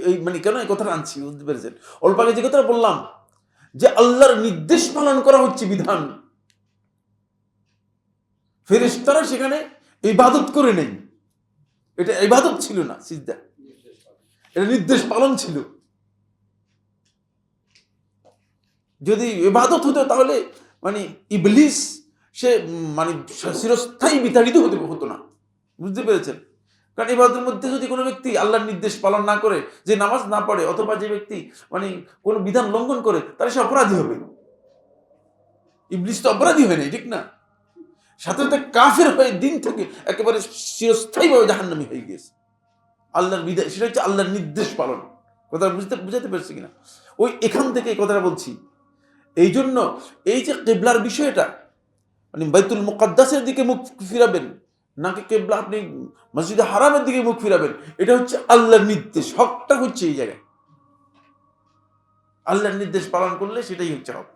এই মানে কেন এই কথাটা আনছি বুঝতে পেরেছেন? অল্প আগে যে কথাটা বললাম যে আল্লাহর নির্দেশ পালন করা হচ্ছে বিধান, ফেরেশতারা সেখানে ইবাদত করে নেই, এটা ইবাদত ছিল না সিজদা, এটা নির্দেশ পালন ছিল। যদি ইবাদত হতো তাহলে মানে ইবলিস সে মানে চিরস্থায়ী বিতাড়িত হতো না, বুঝতে পেরেছেন? কারণ ইবাদতের মধ্যে যদি কোনো ব্যক্তি আল্লাহর নির্দেশ পালন না করে, যে নামাজ না পড়ে, অথবা যে ব্যক্তি মানে কোনো বিধান লঙ্ঘন করে, তাহলে সে অপরাধী হবে। ইবলিস তো অপরাধী হয় নাই, ঠিক না? সাথে সাথে কাফের হয়ে দিন থেকে একেবারে চিরস্থায়ীভাবে জাহান্নামী হয়ে গিয়েছে। আল্লাহর বিধান, সেটা হচ্ছে আল্লাহর নির্দেশ পালন। কথা বুঝাতে পারছি কিনা? ওই এখান থেকে এই কথাটা বলছি। এই জন্য এই যে কিবলার বিষয়টা, মানে বাইতুল মুকাদ্দাসের দিকে মুখ ফিরাবেন নাকি কিবলা আপনি মসজিদে হারামের দিকে মুখ ফিরাবেন, এটা হচ্ছে আল্লাহর নির্দেশ। হকটা হচ্ছে এই জায়গায়, আল্লাহর নির্দেশ পালন করলে সেটাই হচ্ছে হক।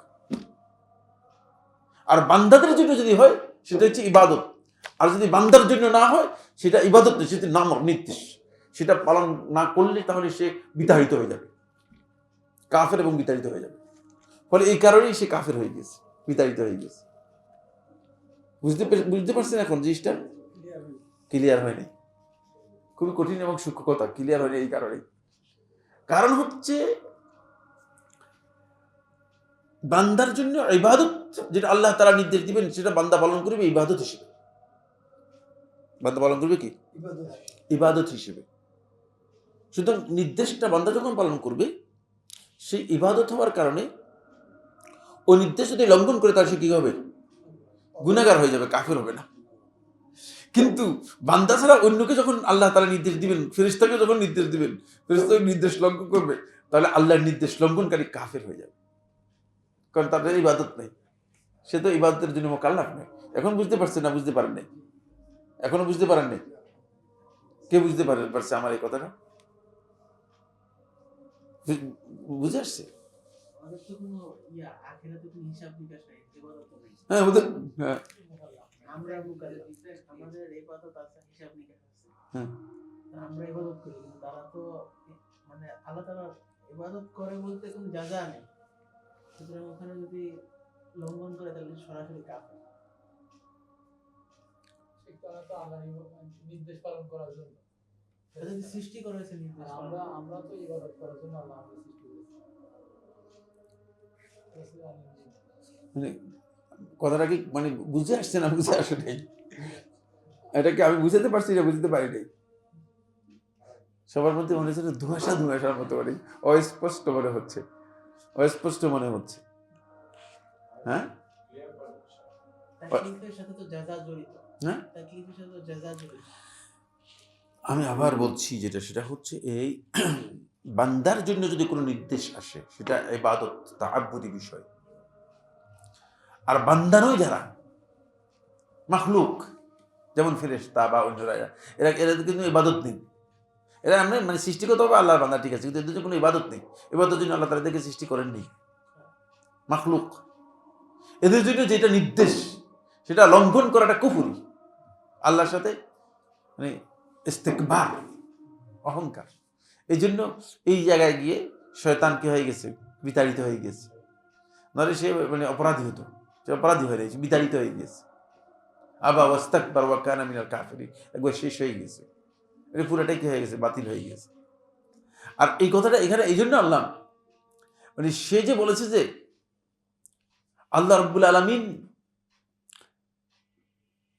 আর বান্দাদের জন্য যদি হয় সেটা হচ্ছে ইবাদত, আর যদি বান্দার জন্য না হয় সেটা ইবাদত নয়, সেটা নাম নির্দেশ। সেটা পালন না করলে তাহলে সে বিতাড়িত হয়ে যাবে, কাফের এবং বিতাড়িত হয়ে যাবে। ফলে এই কারণেই সে কাফের হয়ে গেছে, বিতাড়িত হয়ে গেছে। বুঝতে পারছেন এখন জিনিসটা? ক্লিয়ার হয়নি, খুবই কঠিন এবং সূক্ষ্ম কথা, ক্লিয়ার হয়নি এই কারণেই। কারণ হচ্ছে বান্দার জন্য ইবাদত, যেটা আল্লাহ তাআলা নির্দেশ দিবেন সেটা বান্দা পালন করবে ইবাদত হিসেবে। বান্দা পালন করবে কি? ইবাদত হিসেবে। সুতরাং নির্দেশটা বান্দা যখন পালন করবে, সেই ইবাদত হওয়ার কারণে ওই নির্দেশ যদি লঙ্ঘন করে তার সে কি হবে? গুনাহগার হয়ে যাবে, কাফের হবে না। কিন্তু বান্দা ছাড়া অন্যকে যখন আল্লাহ তাআলা নির্দেশ দিবেন, ফেরেশতাকে যখন নির্দেশ দিবেন, ফেরেশতা নির্দেশ লঙ্ঘন করবে, তাহলে আল্লাহর নির্দেশ লঙ্ঘনকারী কাফের হয়ে যাবে, কারণ তাদের ইবাদত নেই, সে তো ইবাদতের জন্য মুকাল্লাফ নয়। এখন বুঝতে পারছেন না? বুঝতে পারেন নাই? এখনো বুঝতে পারেন নাই? কে বুঝতে পারছে আমার এই কথাটা? বুঝে আসছে? হ্যাঁ, হ্যাঁ, আমরা আমাদের ইবাদত আছে, হিসাব নিকাশ আছে। হ্যাঁ। আমরা ইবাদত করি, কিন্তু তারা তো মানে আল্লাহ তাআলা ইবাদত করে বলতে কোনো জাযা নেই। সুতরাং ওখানে যদি লঙ্ঘন করে তাহলে সরাসরি কাফের। ঠিক তারা তো আল্লাহর নির্দেশ পালন করার জন্য। এটা যদি সৃষ্টি করা হয়েছে নির্দেশ পালন, আমরা তো ইবাদত করার জন্য আল্লাহ আমাদের সৃষ্টি করেছে। মানে কথাটা কি মানে বুঝে আসছে না বুঝে আসে নাই? এটাকে আমি বুঝাতে পারছি না, বুঝতে পারি নাই। সবার মধ্যে মনে হচ্ছে ধোঁয়াশা ধোঁয়াশার মতো মানে অস্পষ্ট মনে হচ্ছে, অস্পষ্ট মনে হচ্ছে। হ্যাঁ তাকলিফের সাথে তো জাযা জড়িত। হ্যাঁ, তাকলিফের সাথে তো জাযা জড়িত। আমি আবার বলছি সেটা হচ্ছে এই বান্দার জন্য যদি কোনো নির্দেশ আসে সেটা ইবাদত তাআব্বুদি বিষয়। আর বান্দা নয় যারা মাখলুক, যেমন ফেরেশতা বা অন্যরা, এরা এরা কিন্তু ইবাদত নেই। এরা আমরা মানে সৃষ্টিগতভাবে আল্লাহর বান্দা, ঠিক আছে, কিন্তু এদের কোনো ইবাদত নেই। ইবাদতের জন্য আল্লাহ তাদেরকে সৃষ্টি করেননি, মাখলুক। এদের জন্য যেটা নির্দেশ সেটা লঙ্ঘন করাটা কুফরি, আল্লাহর সাথে মানে ইস্তেকবার, অহংকার। এই জন্য এই জায়গায় গিয়ে শয়তান কি হয়ে গেছে, বিতাড়িত হয়ে গেছে। নাহলে সে মানে অপরাধী হতো, সে অপরাধী হয়ে গেছে, বিতাড়িত হয়ে গেছে। আবা ওয়াস্তাকবার ওয়া কানা মিনাল কাফিরিন, একবার শেষ হয়ে গেছে, এটা পুরোটাই কি হয়ে গেছে, বাতিল হয়ে গেছে। আর এই কথাটা এখানে এই জন্য আল্লাহ মানে সে যে বলেছে যে আল্লাহ রাব্বুল আলামিন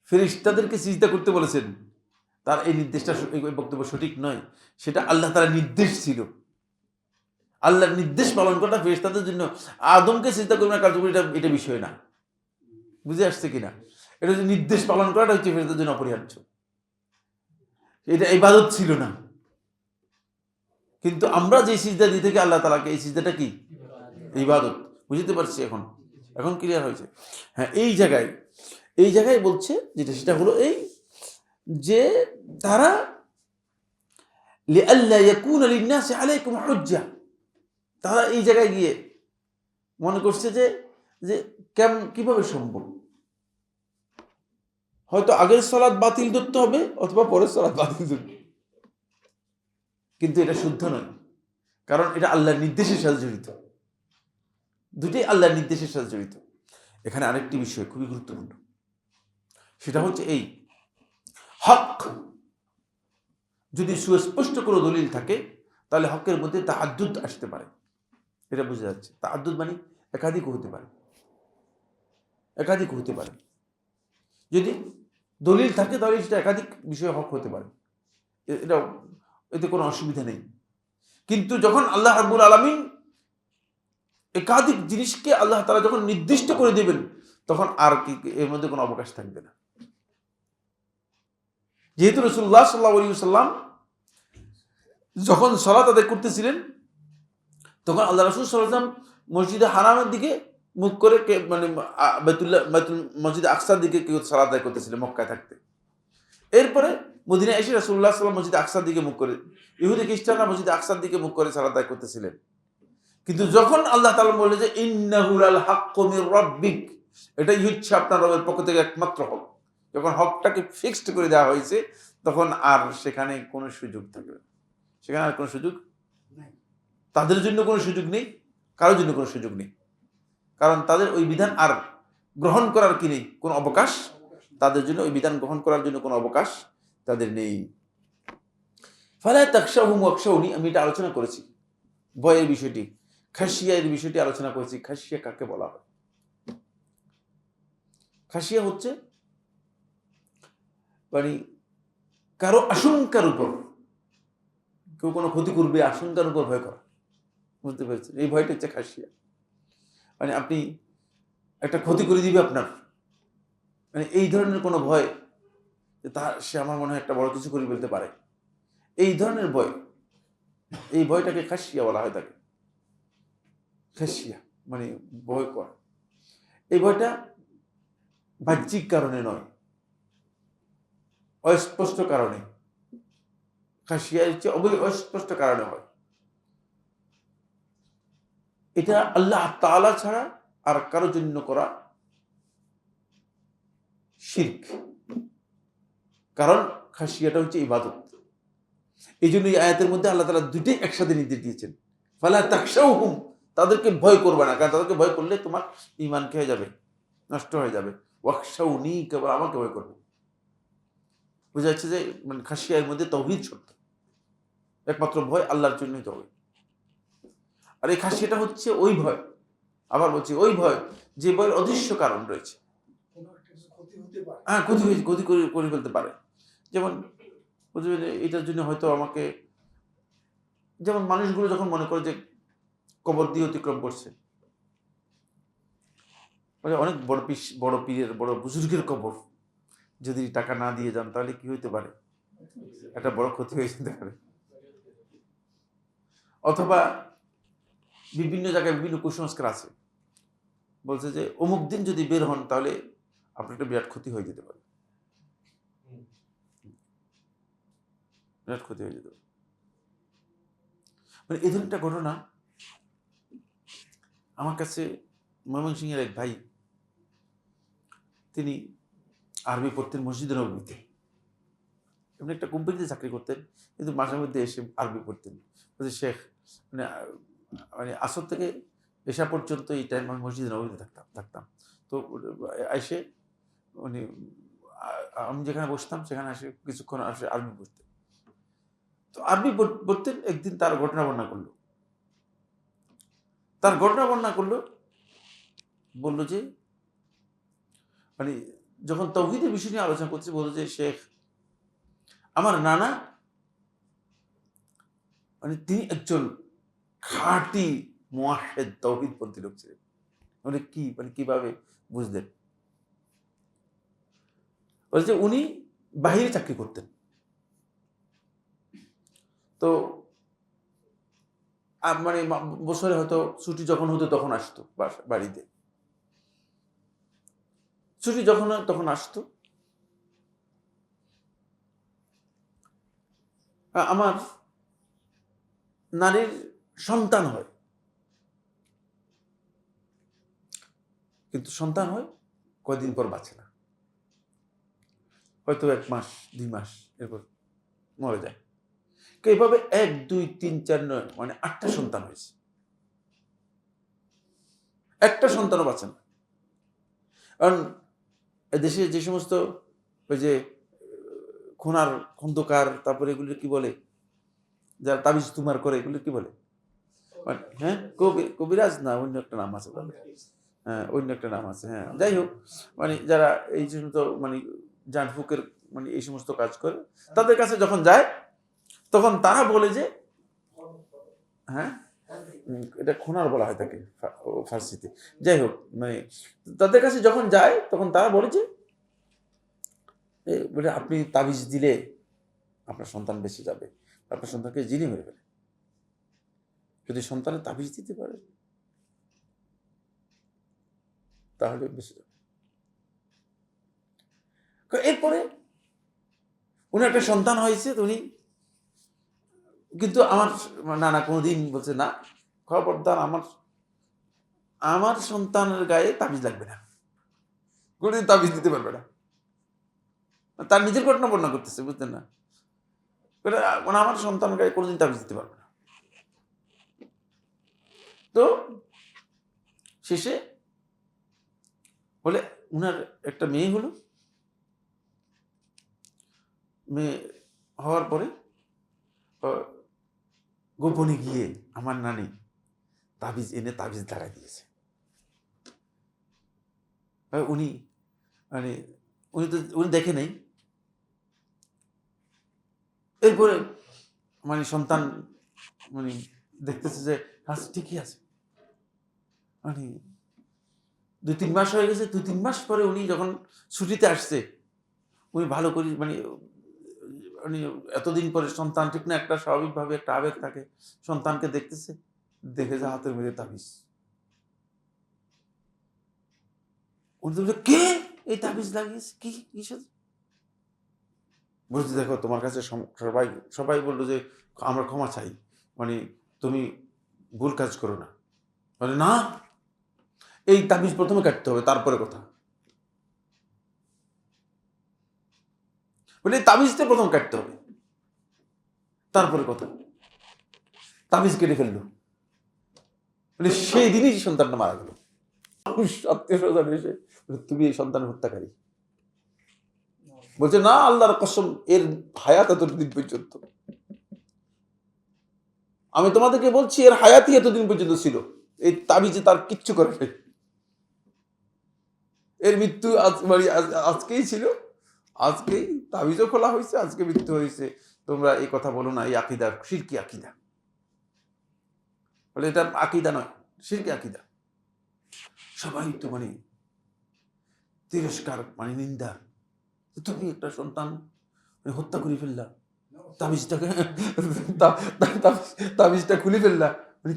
ফেরেশতাদেরকে সিজদা করতে বলেছেন, তার এই নির্দেশটা, এই বক্তব্য সঠিক নয়। সেটা আল্লাহ তাআলার নির্দেশ ছিল। আল্লাহর নির্দেশ পালন করাটা ফেরেশতাদের জন্য, আদমকে সিজদা করবে না কার্যকরী, এটা বিষয় না। বুঝে আসছে কিনা? এটা হচ্ছে নির্দেশ পালন করাটা হচ্ছে ফেরেশতাদের জন্য অপরিহার্য। এটা ইবাদত ছিল না। কিন্তু আমরা যে সিজদা দিয়ে থাকি আল্লাহ তাআলাকে, এই সিজদাটা কি? ইবাদত। বুঝতে পারছি এখন? এখন ক্লিয়ার হয়েছে? হ্যাঁ, এই জায়গায় বলছে যেটা, সেটা হলো এই যে তারা লিআল্লা ইয়াকুনা লিন-নাসি আলাইকুম হুজ্জা, তারা এই জায়গায় গিয়ে মনে করছে যে যে কিভাবে সম্ভব, হয়তো আগের সালাত বাতিল ধরতে হবে অথবা পরের সালাত বাতিল ধরতে, কিন্তু এটা শুদ্ধ নয়, কারণ এটা আল্লাহর নির্দেশের সাথে জড়িত। দুটোই আল্লাহর নির্দেশের সাথে জড়িত। এখানে আরেকটি বিষয় খুবই গুরুত্বপূর্ণ, সেটা হচ্ছে এই হক যদি সুস্পষ্ট কোনো দলিল থাকে তাহলে হকের মধ্যে তাআদ্দুদ আসতে পারে। এটা বোঝা যাচ্ছে। তাআদ্দুদ মানে একাধিক হতে পারে, একাধিক হতে পারে। যদি দলিল থাকে তাহলে সেটা একাধিক বিষয় হক হতে পারে, এটা এতে কোনো অসুবিধা নেই। কিন্তু যখন আল্লাহ রাব্বুল আলামিন একাধিক জিনিসকে আল্লাহ তাআলা যখন নির্দিষ্ট করে দেবেন, তখন আর কি এর মধ্যে কোনো অবকাশ থাকবে না। যেহেতু রাসূলুল্লাহ সাল্লাল্লাহু আলাইহি ওয়াসাল্লাম যখন সালাত আদায় করতেছিলেন, তখন আল্লাহ রাসূল সাল্লাল্লাহু আলাইহি ওয়াসাল্লাম মসজিদে হারামের দিকে মুখ করে মানে বাইতুল মসজিদে আকসার দিকে কেউ সালাত আদায় করতেছিলেন মক্কায় থাকতে। এরপরে মদিনায় এসে রাসূলুল্লাহ সাল্লাল্লাহু আলাইহি ওয়াসাল্লাম মসজিদে আকসার দিকে মুখ করে, ইহুদি খ্রিস্টানরা মসজিদে আকসার দিকে মুখ করে সালাত আদায় করতেছিলেন। কিন্তু যখন আল্লাহ তাআলা বললেন যে ইন্নাহু লাল হাক্কু মির রাব্বিক, এটাই হচ্ছে আপনার রবের পক্ষ থেকে একমাত্র হক, যখন হকটাকে ফিক্সড করে দেওয়া হয়েছে, তখন আর সেখানে কোনো সুযোগ থাকবে না। সেখানে আর কোনো সুযোগ নেই, তাদের জন্য কোনো সুযোগ নেই, কারোর জন্য কোনো সুযোগ নেই। কারণ তাদের ওই বিধান আর গ্রহণ করার কি নেই, কোনো অবকাশ তাদের জন্য, ওই বিধান গ্রহণ করার জন্য কোনো অবকাশ তাদের নেই। ফালা তাখশাহুম ওয়াখশাউনি, আমি এটা আলোচনা করেছি, ভয়ের বিষয়টি, খাশিয়া এর বিষয়টি আলোচনা করেছি। খাশিয়া কাকে বলা হয়? খাশিয়া হচ্ছে মানে কারো আশঙ্কার উপর, কেউ কোনো ক্ষতি করবে আশঙ্কার উপর ভয় করা। বুঝতে পেরেছেন? এই ভয়টা হচ্ছে খাশিয়া। মানে আপনি একটা ক্ষতি করে দিবে আপনার, মানে এই ধরনের কোনো ভয়, যে সে আমার মনে হয় একটা বড় কিছু করে ফেলতে পারে, এই ধরনের ভয়, এই ভয়টাকে খাশিয়া বলা হয়। তাকে খাশিয়া মানে ভয় করা। এই ভয়টা বাহ্যিক কারণে নয়, অস্পষ্ট কারণে। খাশিয়া হচ্ছে অস্পষ্ট কারণে হয়। এটা আল্লাহ তাআলা ছাড়া আর কারো জন্য করা শিরক, কারণ খাশিয়াটা হচ্ছে ইবাদত। এই জন্য এই আয়াতের মধ্যে আল্লাহ তাআলা দুটোই একসাথে নির্দেশ দিয়েছেন। ফালা তাখশাউহুম, তাদেরকে ভয় করবে না, কারণ তাদেরকে ভয় করলে তোমার ঈমান কি হয়ে যাবে, নষ্ট হয়ে যাবে। ওয়াখশাউনি, কেবল আমাকে ভয় করবে। বোঝা যাচ্ছে যে মানে খাশিয়ার মধ্যে তাওহীদ শব্দ, একমাত্র ভয় আল্লাহর জন্যই তবে। আর এই খাশিয়াটা হচ্ছে ওই ভয়, আবার বলছি ওই ভয় যে ভয়ের অদৃশ্য কারণ রয়েছে। হ্যাঁ ক্ষতি করে ফেলতে পারে। যেমন বুঝবেন, এটার জন্য হয়তো আমাকে, যেমন মানুষগুলো যখন মনে করে যে কবর দিয়ে অতিক্রম করছে, মানে অনেক বড় পীরের বড় বুজুর্গের কবর যদি টাকা না দিয়ে যান তাহলে কি হইতে পারে, একটা বড় ক্ষতি হয়ে যেতে পারে। অথবা বিভিন্ন জায়গায় বিভিন্ন কুসংস্কার আছে, বলছে যে অমুক দিন যদি বের হন তাহলে আপনার একটা বিরাট ক্ষতি হয়ে যেতে পারে, বিরাট ক্ষতি হয়ে যেতে পারে। মানে এই ধরনের একটা ঘটনা আমার কাছে, ময়মনসিংহের এক ভাই, তিনি আরবি পড়তেন মসজিদে নববীতে, এমনি একটা কোম্পানিতে চাকরি করতেন, কিন্তু মাঝে মধ্যে এসে আরবি পড়তেন। বলছে শেখ, মানে মানে আসর থেকে এসা পর্যন্ত এই টাইম আমি মসজিদে নববীতে থাকতাম। তো এসে উনি, আমি যেখানে বসতাম সেখানে এসে কিছুক্ষণ আসে আরবি পড়তেন। তো আরবি পড়তেন। একদিন তার ঘটনা বর্ণনা করলো, বললো যে মানে যখন তাওহীদের বিষয় নিয়ে আলোচনা করছে, বললো যে শেখ, আমার নানা মানে তিনি একজন খাঁটি মুওয়াহহিদ তাওহীদপন্থী লোক ছিলেন। মানে কি, মানে কিভাবে বুঝলেন? বলছে উনি বাহিরে চাকরি করতেন, তো মানে বছরে হয়তো ছুটি যখন হতো তখন আসতো বাড়িতে, ছুটি যখন হয় তখন আসতো। আমার নারীর সন্তান হয়, কিন্তু সন্তান হয় কয়দিন পর বাঁচে না, হয়তো 1 মাস 2 মাস এরপর মরে যায়। এইভাবে 1 2 3 4 9 মানে 8টা সন্তান হয়েছে, একটা সন্তানও বাঁচে না। কারণ দেশে যে সমস্ত ওই যে খন্দকার, তারপরে এগুলো কি বলে, যারা তাবিজ তুমার করে, এগুলো কি বলে, হ্যাঁ কবিরাজ না, অন্য একটা নাম আছে, হ্যাঁ অন্য একটা নাম আছে, হ্যাঁ যাই হোক, মানে যারা এই সমস্ত মানে জানফুকের মানে এই সমস্ত কাজ করে, তাদের কাছে যখন যায় তখন তারা বলে যে, হ্যাঁ এটা খোনার বলা হয় তাকে ফার্সিতে, যাই হোক, মানে তাদের কাছে যখন যায় তখন তারা বলে যে বলে আপনি তাবিজ দিলে আপনার সন্তান বেঁচে যাবে, আপনার সন্তানকে জিনে মেরে ফেলে। যদি সন্তানের তাবিজ দিতে পারে তাহলে বেঁচে যাবে। এরপরে উনি একটা সন্তান হয়েছে, উনি কিন্তু আমার নানা কোনোদিন বলছে না, খবরদার আমার সন্তানের গায়ে তাবিজ লাগবে না, কোনোদিন তাবিজ দিতে পারবে না। তার নিজের ঘটনা বর্ণনা করতেছে, বুঝতেন না, মানে আমার সন্তানের গায়ে কোনোদিন তাবিজ দিতে পারবে না। তো শেষে বলে উনার একটা মেয়ে হলো, মেয়ে হওয়ার পরে গোপনে গিয়ে আমার নানি তাবিজ এনে তাবিজ লাগাই দিয়েছে। উনি মানে উনি দেখে নেই। এরপরে মানে সন্তান মানে দেখতেছে যে কাজ ঠিকই আছে, মানে 2-3 মাস হয়ে গেছে। 2-3 মাস পরে উনি যখন ছুটিতে আসছে, উনি ভালো করে মানে এতদিন পরে সন্তান, ঠিক না, একটা স্বাভাবিকভাবে একটা আবেগ থাকে, সন্তানকে দেখতেছে, দেখে যে হাতের মধ্যে তাবিজ। উনি তো বলছে, কে এই তাবিজ লাগিয়েছে, কি কিসের? বলছি দেখো তোমার কাছে সবাই বললো যে আমরা ক্ষমা চাই, মানে তুমি ভুল কাজ করো না। বলে না, এই তাবিজ প্রথমে কাটতে হবে, তারপরে কথা। বলে তাবিজটা প্রথম কাটতে হবে, তারপরে কথা। তাবিজ কেটে ফেললো, মানে সেই দিনই সন্তানটা মারা গেল। আত্মীয় স্বজন এসে তুমি এই সন্তান হত্যাকারী। বলছে না, আল্লাহর কসম, এর হায়াত এতদিন পর্যন্ত, আমি তোমাদেরকে বলছি এর হায়াতই এতদিন পর্যন্ত ছিল, এই তাবিজে তার কিচ্ছু করে নাই। এর মৃত্যু আজকেই ছিল, আজকেই তাবিজও খোলা হয়েছে, আজকে মৃত্যু হয়েছে। তোমরা এই কথা বলো না, এই আকিদা শিরকি আকিদা। বলে এটা আকিদা নয়, শিরকি আকিদা। সবাই তো তিরস্কার, নিন্দা। তুমি একটা সন্তান হত্যা করে ফেললা, তাবিজটা খুলে ফেললা,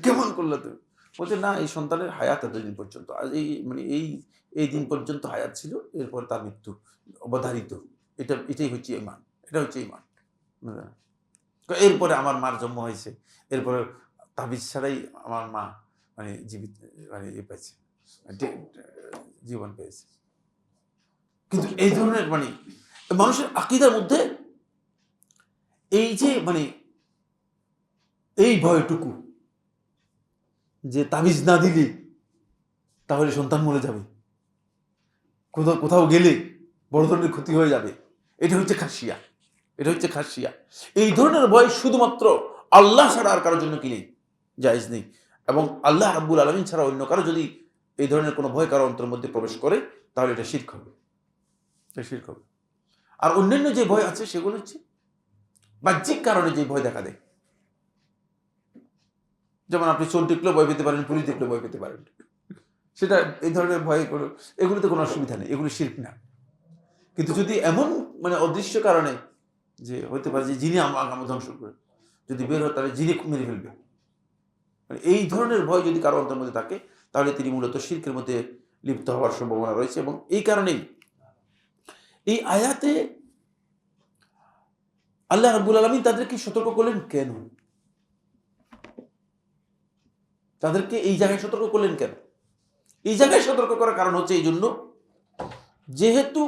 কেমন করলা তুমি? বলছে না, এই সন্তানের হায়াত এতদিন পর্যন্ত, এই দিন পর্যন্ত হায়াত ছিল, এরপর তার মৃত্যু অবধারিত। এটাই হচ্ছে ইমান, এটা হচ্ছে ইমান। এরপরে আমার মার জন্ম হয়েছে, এরপরে তাবিজ ছাড়াই আমার মা জীবিত পেয়েছে, জীবন পেয়েছে। কিন্তু এই ধরনের মানুষের আকীদার মধ্যে এই যে এই ভয়টুকু যে তাবিজ না দিলে তাহলে সন্তান মরে যাবে, কোথাও গেলে বড় ধরনের ক্ষতি হয়ে যাবে, এটা হচ্ছে খাসিয়া, এটা হচ্ছে খাসিয়া। এই ধরনের ভয় শুধুমাত্র আল্লাহ ছাড়া আর কারোর জন্য কি নেই, জায়েজ নেই। এবং আল্লাহ রাব্বুল আলামিন ছাড়া অন্য কারো যদি এই ধরনের কোনো ভয় কারো অন্তরের মধ্যে প্রবেশ করে, তাহলে এটা শিরক হবে, এটা শিরক হবে। আর অন্যান্য যে ভয় আছে সেগুলো হচ্ছে বাহ্যিক কারণে যে ভয় দেখা দেয়। যেমন আপনি চোর দেখলেও ভয় পেতে পারেন, পুলিশ দেখলেও ভয় পেতে পারেন, সেটা এই ধরনের ভয়, এগুলোতে কোনো অসুবিধা নেই, এগুলো শিরক না। কিন্তু যদি এমন অদৃশ্য কারণে যে হতে পারে যে জিনি আমাকে ধ্বংস করে, যদি বের হয় তাহলে জিনি মেরে ফেলবে, এই ধরনের ভয় যদি কারো অন্তরের মধ্যে থাকে, তাহলে তিনি মূলত শিরকের মধ্যে লিপ্ত হওয়ার সম্ভাবনা রয়েছে। এবং এই কারণেই এই আয়াতে আল্লাহ রাব্বুল আলামিন তাদেরকে সতর্ক করলেন। কেন তাদেরকে এই জায়গায় সতর্ক করলেন? কেন এই জায়গায় সতর্ক করার কারণ হচ্ছে এই জন্য, যেহেতু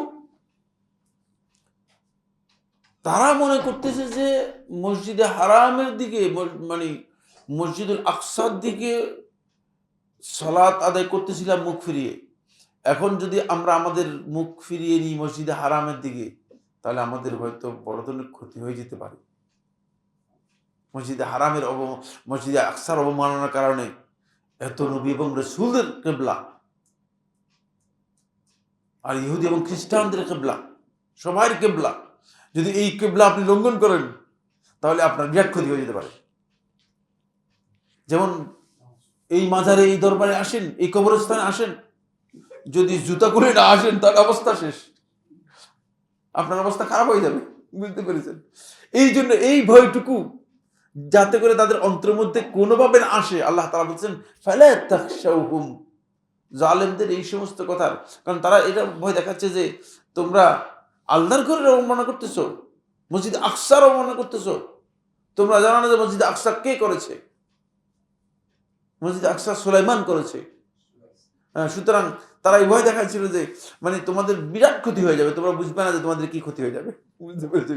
তারা মনে করতেছে যে মসজিদে হারামের দিকে, মসজিদুল আকসার দিকে সালাত আদায় করতেছিলাম মুখ ফিরিয়ে, এখন যদি আমরা আমাদের মুখ ফিরিয়ে নিই মসজিদে হারামের দিকে, তাহলে আমাদের হয়তো বড় ধরনের ক্ষতি হয়ে যেতে পারে। মসজিদে হারামের মসজিদে আকসার অবমাননার কারণে এত নবী এবং রাসূলদের কিবলা আর ইহুদি এবং খ্রিস্টানদের কিবলা, সবার কিবলা, যদি এই কিবলা আপনি লঙ্ঘন করেন, তাহলে আপনার বিরাট ক্ষতি হয়ে যেতে পারে। যেমন এই মাজারে, এই দরবারে আসেন, এই কবরস্থানে আসেন, যদি জুতা খুলে না আসেন, তার অবস্থা শেষ, আপনার অবস্থা খারাপ হয়ে যাবে, বুঝতে পেরেছেন? এই জন্য এই ভয়টুকু যাতে করে তাদের অন্তরের মধ্যে কোনোভাবে না আসে, আল্লাহ তাআলা বলছেন ফালা তাখশাউহুম, জালেমদের এই সমস্ত কথা। কারণ তারা এটা ভয় দেখাচ্ছে যে তোমরা আল্লাহর ঘরের অবমাননা করতেছো, মসজিদ আকসার অবমাননা করতেছো, তোমরা জানো না যে মসজিদ আকসা কে করেছে? মসজিদ আকসা সুলাইমান করেছে। সুতরাং তারা এই ভয় দেখাচ্ছিল যে তোমাদের বিরাট ক্ষতি হয়ে যাবে, তোমরা বুঝবে না যে তোমাদের কি ক্ষতি হয়ে যাবে, বুঝতে পেরেছো?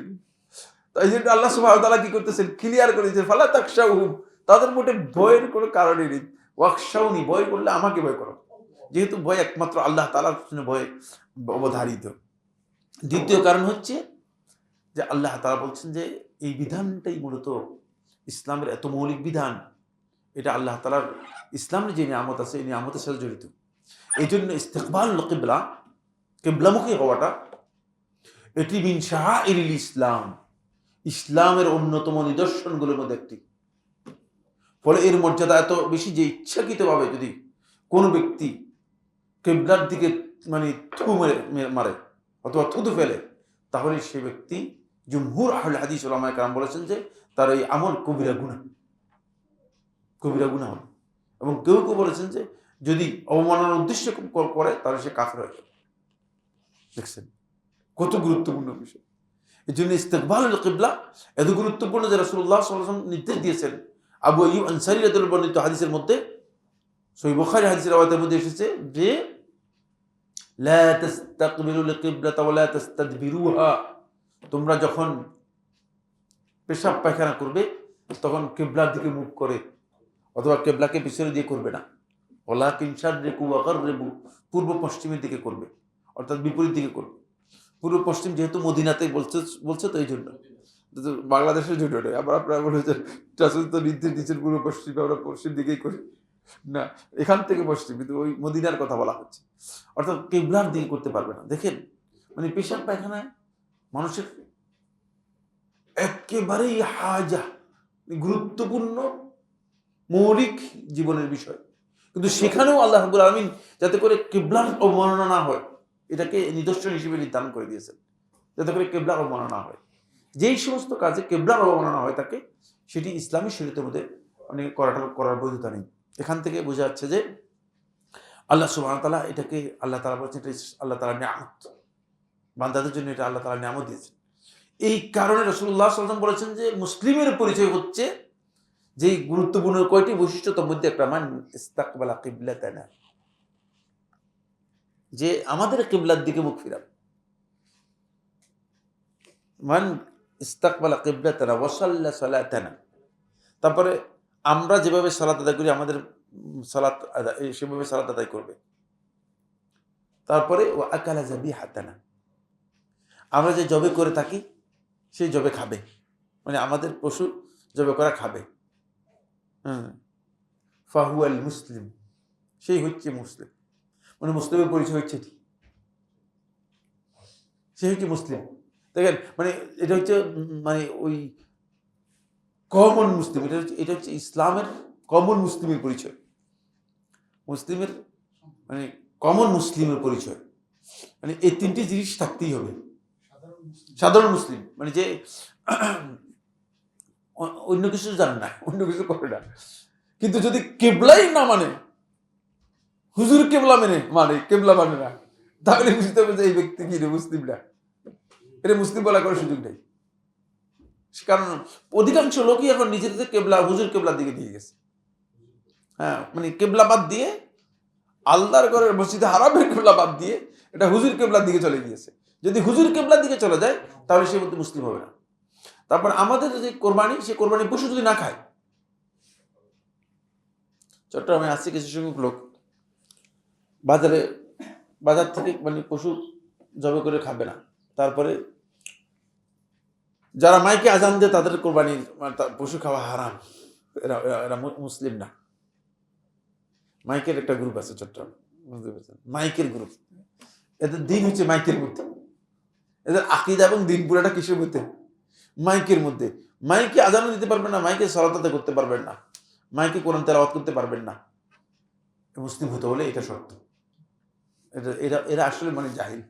তাই জন্য আল্লাহ সুবহানাহু ওয়া তাআলা কি করতেছেন, ক্লিয়ার করে দিয়েছেন ফালা তাখশাউহুম, তাদের মোটে ভয়ের কোনো কারণই নেই। ওয়াখশাউনি, ভয় করলে আমাকে ভয় করো, যেহেতু ভয় একমাত্র আল্লাহ তাআলার জন্য ভয় অবধারিত। দ্বিতীয় কারণ হচ্ছে যে আল্লাহ তাআলা বলছেন যে এই বিধানটাই মূলত ইসলামের এত মৌলিক বিধান, এটা আল্লাহ তাআলার ইসলামের যে নিয়ামত আছে, এই নিয়ামতের সাথে জড়িত। এই জন্য ইস্তিকবালুল কিবলা, কিবলামুখী হওয়াটা, এটি মিন শাআইরিল ইসলাম, ইসলামের অন্যতম নিদর্শনগুলোর মধ্যে একটি। ফলে এর মর্যাদা এত বেশি যে ইচ্ছাকৃতভাবে যদি কোনো ব্যক্তি কিবলার দিকে থু মারে অথবা থুতু ফেলে, তাহলে সে ব্যক্তি, জুমহুর আহলে হাদিস উলামায়ে কেরাম বলেছেন যে তার এই আমল কবিরা গুনাহ, কবিরা গুনাহ হবে। এবং কেউ কেউ বলেছেন যে যদি অবমাননার উদ্দেশ্য করে, তাহলে সে কাফের হয়ে যাবে। দেখছেন কত গুরুত্বপূর্ণ বিষয়। এই জন্য ইস্তিকবালুল কিবলা এত গুরুত্বপূর্ণ যে রাসূলুল্লাহ সাল্লাল্লাহু আলাইহি ওয়াসাল্লাম নির্দেশ দিয়েছেন। আবু আইয়ুব আনসারী রাদিয়াল্লাহু বর্ণিত হাদিসের মধ্যে, সহিহ বুখারী হাদিসের রাওয়ায়াতের মধ্যে এসেছে যে লা তাস্তাকবিলুল কিবলাতা ওয়া লা তাস্তাদবিরুহা, তোমরা যখন পেশাব পায়খানা করবে তখন কিবলার দিকে মুখ করে অথবা কিবলাকে পিছনে দিয়ে করবে না। ওয়ালাকিন শাররিকু ওয়া গাররিবু, পূর্ব পশ্চিমের দিকে করবে, অর্থাৎ বিপরীত দিকে করবে। পূর্ব পশ্চিম যেহেতু মদিনাতেই বলছে তো এই জন্য, বাংলাদেশের জন্য নয়। আপনারা বলেছেন রাসূল তো নির্দেশ দিচ্ছেন পূর্ব পশ্চিম, আমরা পশ্চিম দিকেই করি। না, এখান থেকে পশ্চিম, কিন্তু ওই মদিনার কথা বলা হচ্ছে। অর্থাৎ কিবলার দিকে করতে পারবে না। দেখেন মানে পেশাব পায়খানায় মানুষের একেবারেই হাজা, গুরুত্বপূর্ণ মৌলিক জীবনের বিষয়, কিন্তু সেখানেও আল্লাহ রাব্বুল আলামিন যাতে করে কিবলার অবমাননা না হয় এটাকে নিদর্শন হিসেবে নির্ধারণ করে দিয়েছেন, যাতে করে কিবলার অবমাননা না হয়। যেই সমস্ত কাজে কিবলার অবমাননা হয় থাকে সেটি ইসলামী শরীয়তের মধ্যে মানে করার বৈধতা নেই। এখান থেকে বোঝা যাচ্ছে যে আল্লাহ সুবহানাহু ওয়া তাআলা এটাকে আল্লাহ তাআলা বলছেন এটা আল্লাহ তাআলার নিয়ামত, বান্দাদের জন্য এটা আল্লাহ তাআলা নিয়ামত দিয়েছেন। এই কারণে রাসূলুল্লাহ সাল্লাল্লাহু আলাইহি ওয়াসাল্লাম বলেছেন যে মুসলিমের পরিচয় হচ্ছে যেই গুরুত্বপূর্ণ কয়টি বৈশিষ্ট্য তার মধ্যে একটা মান ইস্তাকবালা কিবলাতানা, যে আমাদের কিবলার দিকে মুখ ফিরাবে। মান ইস্তাকবালা কিবলাতানা ওয়া সাল্লা সালাতানা, তারপরে আমরা যেভাবে সালাত আদায় করি আমাদের সালাত সেভাবে সালাত আদায় করবে। তারপরে ও আকালা যাবিহাতানা, আমরা যে জবে করে থাকি সেই জবে খাবে, মানে আমাদের পশু জবে করা খাবে। ফাহুয়াল মুসলিম, সেই হচ্ছে মুসলিম, মানে মুসলিমের পরিচয় হচ্ছে এটি, সে হচ্ছে মুসলিম। দেখেন মানে এটা হচ্ছে মানে ওই কমন মুসলিম, এটা হচ্ছে ইসলামের কমন মুসলিমের পরিচয়, মুসলিমের মানে কমন মুসলিমের পরিচয়, মানে এই তিনটি জিনিস থাকতেই হবে। সাধারণ মুসলিম মানে যে অন্য কিছু জানে না, অন্য কিছু করে না, কিন্তু যদি কেবলাই না মানে, হুজুর কেবলা মানে কেবলা মানে না, তাহলে বুঝতে হবে যে এই ব্যক্তি কি মুসলিম না, এটা মুসলিম বলা করার সুযোগ নেই। কারণ অধিকাংশ লোকই এখন নিজেদের কেবলা হুজুর কেবলার দিকে নিয়ে গেছে। হ্যাঁ, মানে কেবলা বাদ দিয়ে আল্লাহর ঘরের মসজিদে হারামের কেবলা বাদ দিয়ে এটা হুজুর কেবলার দিকে চলে গিয়েছে। যদি হুজুর কেবলার দিকে চলে যায় তাহলে সে মধ্যে মুসলিম হবে না। তারপর আমাদের যে কোরবানি, সে কোরবানি পশু যদি না খায়, চট্টগ্রামে আসছে কিছু সংখ্যক লোক বাজার থেকে মানে পশু জবে করে খাবে না, তারপরে যারা মাইকে আজান দেয় তাদের কোরবানির পশু খাওয়া হারাম, এরা মুসলিম না। মাইকের একটা গ্রুপ আছে চট্টগ্রাম, বুঝতে পারছেন, মাইকের গ্রুপ, এদের দিন হচ্ছে মাইকের মধ্যে, এদের আকীদা এবং দিন পুরাটা কিসের মধ্যে? মাইকের মধ্যে। মাইকে আজানও দিতে পারবেন না, মাইকে সালাত আদায় করতে পারবেন না, মাইকে কোরআন তেলাওয়াত করতে পারবেন না। মুসলিম হতে হলে এটা শর্ত। এরা আসলে মানে জাহিল,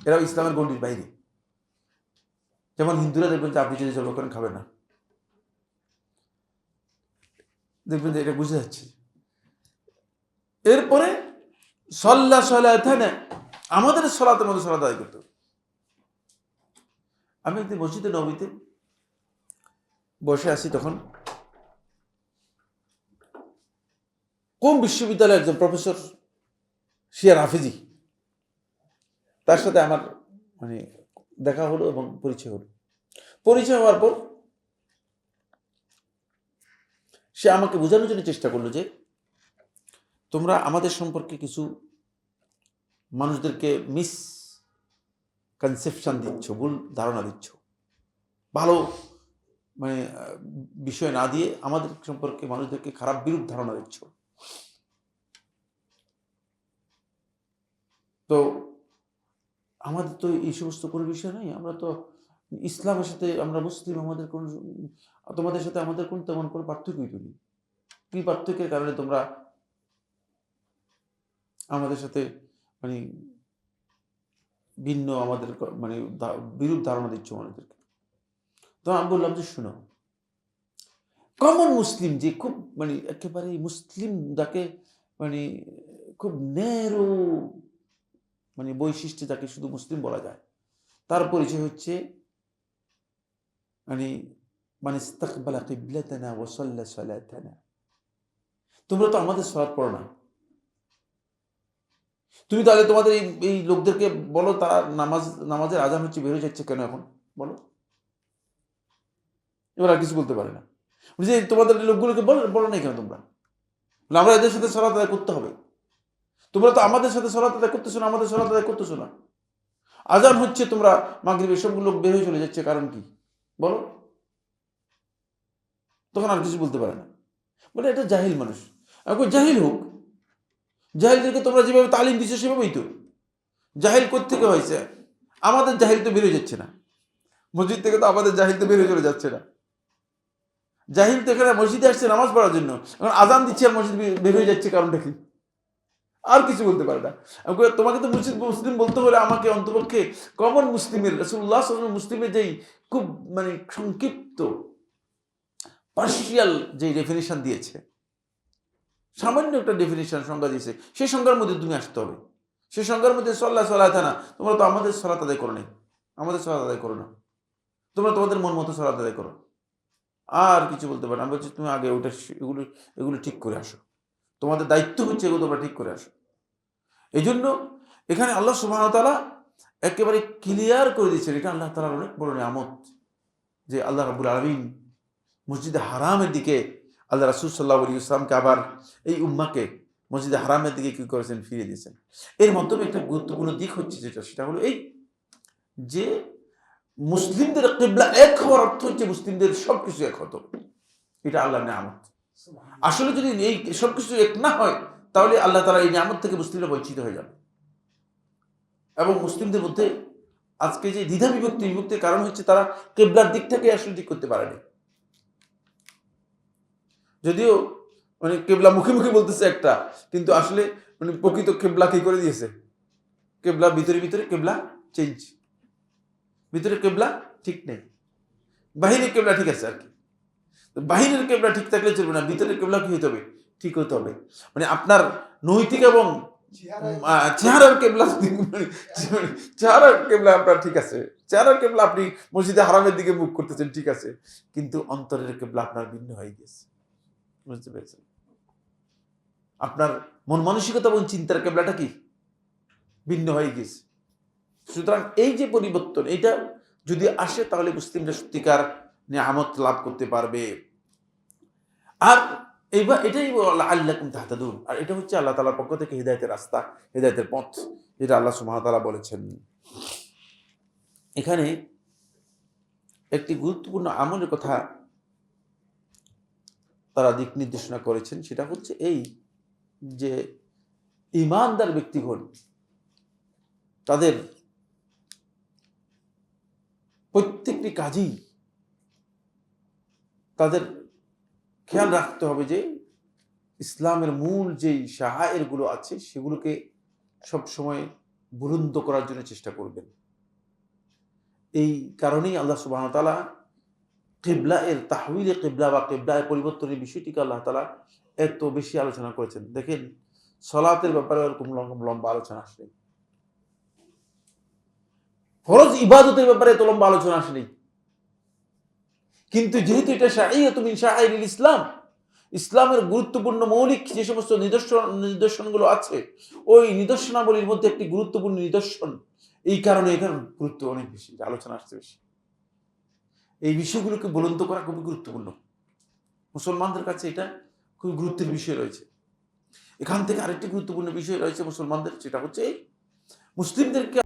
এরা ইসলামের গণ্ডির বাইরে। যেমন হিন্দুরা দেখবেন যে আপনি যদি জব করেন খাবেন না, দেখবেন যে এটা বুঝে যাচ্ছে। এরপরে সল্লা সলাতানা, আমাদের সলাতের মধ্যে সলাত আদায় করতে হবে। আমি একদিন মসজিদে নববীতে বসে আছি, তখন কোন বিশ্ববিদ্যালয়ের একজন প্রফেসর শিয়ার হাফিজি, তার সাথে আমার মানে দেখা হলো এবং পরিচয় হলো। পরিচয় হওয়ার পর সে আমাকে বোঝানোর জন্য চেষ্টা করলো যে তোমরা আমাদের সম্পর্কে কিছু মানুষদেরকে মিসকনসেপশন দিচ্ছ, ভুল ধারণা দিচ্ছ, ভালো মানে বিষয় না দিয়ে আমাদের সম্পর্কে মানুষদেরকে খারাপ বিরূপ ধারণা দিচ্ছ। তো আমাদের তো এই সমস্ত কোনো বিষয় নেই, আমরা তো ইসলামের সাথে আমরা মুসলিম, আমাদের কোন তোমাদের সাথে আমাদের কোন তেমন কোনো পার্থক্যই তো নেই। কি পার্থক্যের কারণে তোমরা আমাদের সাথে মানে ভিন্ন আমাদের মানে বিরূপ ধারণা দিচ্ছ আমাদেরকে? তো আমি বললাম যে শোনো, কমন মুসলিম যে খুব মানে একেবারে মুসলিম যাকে মানে খুব ন্যারো মানে বৈশিষ্ট্য যাকে শুধু মুসলিম বলা যায়, তার পরিচয় হচ্ছে মানে মানে ইস্তাকবালা কিবলাতানা ওয়া সাল্লা সালাতানা। তোমরা তো আমাদের সালাত পড়ো না, তুমি তাহলে তোমাদের এই লোকদেরকে বলো তারা নামাজের আজান হচ্ছে বের হয়ে যাচ্ছে কেন এখন বলো? এবার আর কিছু বলতে পারে না, যে তোমাদের লোকগুলোকে বলো নাই কেন তোমরা? আমরা এদের সাথে সালাত আদায় করতে হবে, তোমরা তো আমাদের সাথে সালাত আদায় করতেছো না, আমাদের সালাত আদায় করতেছো না। আজান হচ্ছে, তোমরা মাগরিবের সবগুলো লোক বের হয়ে চলে যাচ্ছে, কারণ কি বলো? তখন আর কিছু বলতে পারে না, বলে এটা জাহিল মানুষ। এখন জাহিল হোক, জাহিলদেরকে তোমরা যেভাবে তালিম দিচ্ছ সেভাবেই তো। জাহিল কোত্থেকে হয়েছে? আমাদের জাহিল তো বেরোয় যাচ্ছে না মসজিদ থেকে, তো আমাদের জাহিল তো বেরোয় চলে যাচ্ছে না। জাহিল তো এখানে মসজিদে আসছে নামাজ পড়ার জন্য, এখন আজান দিচ্ছে আর মসজিদ বের হয়ে যাচ্ছে, কারণটা কি? আর কিছু বলতে পারে না। আমি কই, তোমাকে তো মুসলিম বলতে হলে আমাকে অন্তপক্ষে কমন মুসলিমের, রাসূলুল্লাহ সাল্লাল্লাহু আলাইহি ওয়াসাল্লাম মুসলিমের যেই খুব মানে সংক্ষিপ্ত পার্শিয়াল যে ডেফিনেশন দিয়েছে, সামান্য একটা ডেফিনেশন সংজ্ঞা দিয়েছে, সেই সংজ্ঞার মধ্যে তুমি আসতে হবে। সেই সংজ্ঞার মধ্যে সালাত না, তোমরা তো আমাদের সালাত আদায় করো নাই, আমাদের সালাত আদায় করো না, তোমরা তোমাদের মন মতো সালাত আদায় করো। আর কিছু বলতে পারো না। আমি বলছি তুমি আগে ওটা এগুলো এগুলো ঠিক করে আসো, তোমাদের দায়িত্ব হচ্ছে এগুলো তোমরা ঠিক করে আসো। এই জন্য এখানে আল্লাহ সুবহানাহু ওয়া তাআলা একেবারে ক্লিয়ার করে দিয়েছেন, এটা আল্লাহ তাআলার অনেক বড় নিয়ামত যে আল্লাহ রাব্বুল আলামিন মসজিদে হারামের দিকে, আল্লাহ রাসূল সাল্লাল্লাহু আলাইহি ওয়াসাল্লামকে আবার এই উম্মাহকে মসজিদে হারামের দিকে কি করেছেন? ফিরিয়ে দিয়েছেন। এর মাধ্যমে একটা গুরুত্বপূর্ণ দিক হচ্ছে সেটা হলো এই যে মুসলিমদের কিবলা এক হওয়ার অর্থ হচ্ছে মুসলিমদের সবকিছু এক হতো। এটা আল্লাহর নিয়ামত। আসলে যদি এই সবকিছু এক না হয়, তাহলে আল্লাহ তাআলা এই নিয়ামত থেকে মুসলিমরা বঞ্চিত হয়ে যাবে। এবং মুসলিমদের মধ্যে আজকে যে দ্বিধা বিভক্তির কারণ হচ্ছে তারা কিবলার দিকটাকে আসলে ঠিক করতে পারেনি। যদিও মানে কিবলা মুখে মুখে বলতেছে একটা, কিন্তু আসলে মানে প্রকৃত কিবলা কি করে দিয়েছে? কিবলা ভিতরে কিবলা চেঞ্জ, ভিতরে কিবলা ঠিক নেই, বাহিরের কিবলা ঠিক আছে আর কি। বাহিরের কিবলা ঠিক থাকলে চলবে না, ভিতরের কিবলা কি হতে হবে? ঠিক হতে হবে। মানে আপনার নৈতিক এবং চেহারার কিবলা, চেহারার কিবলা আপনার ঠিক আছে, চেহারার কিবলা আপনি মসজিদে হারামের দিকে মুখ করতেছেন ঠিক আছে, কিন্তু অন্তরের কিবলা আপনার ভিন্ন হয়ে গেছে। বুঝতে পেরেছেন? আপনার মন মানসিকতা এবং চিন্তার কিবলাটা কি ভিন্ন হয়ে গেছে। সুতরাং এই যে পরিবর্তন, এটা যদি আসে তাহলে মুসলিমরা সত্যিকার নিয়ামত লাভ করতে পারবে। আর এইবার এটাই লাআল্লাকুম তাহতাদুন, আর এটা হচ্ছে আল্লাহ তাআলার পক্ষ থেকে হিদায়াতের রাস্তা, হিদায়াতের পথ, যেটা আল্লাহ সুবহানাহু ওয়া তাআলা বলেছেন। এখানে একটি গুরুত্বপূর্ণ আমলের কথা তারা দিক নির্দেশনা করেছেন, সেটা হচ্ছে এই যে ঈমানদার ব্যক্তিগণ তাদের প্রত্যেকটি কাজেই তাদের খেয়াল রাখতে হবে যে ইসলামের মূল যেই শাআয়েরগুলো আছে সেগুলোকে সবসময় বুলন্দ করার জন্য চেষ্টা করবেন। এই কারণেই আল্লাহ সুবহানাহু ওয়া তাআলা কিবলা এর তাহওয়িলে কিবলা বা কিবলায় পরিবর্তনের বিষয়টিকে আল্লাহ তাআলা এত বেশি আলোচনা করেছেন। দেখেন সালাতের ব্যাপারে এরকম লম্বা আলোচনা আসেনি, ফরজ ইবাদতের ব্যাপারে এত লম্বা আলোচনা আসেনি, কিন্তু যেহেতু এটা শাইআতুম মিন শাআইরিল ইসলাম, ইসলামের গুরুত্বপূর্ণ মৌলিক যে সমস্ত নিদর্শনগুলো আছে, ওই নিদর্শনাবলীর মধ্যে একটি গুরুত্বপূর্ণ নিদর্শন, এই কারণে এখানে গুরুত্ব অনেক বেশি, আলোচনা আসছে বেশি। এই বিষয়গুলোকে বুলন্দ করা খুবই গুরুত্বপূর্ণ, মুসলমানদের কাছে এটা খুবই গুরুত্বের বিষয় রয়েছে। এখান থেকে আরেকটি গুরুত্বপূর্ণ বিষয় রয়েছে মুসলমানদের, সেটা হচ্ছে মুসলিমদেরকে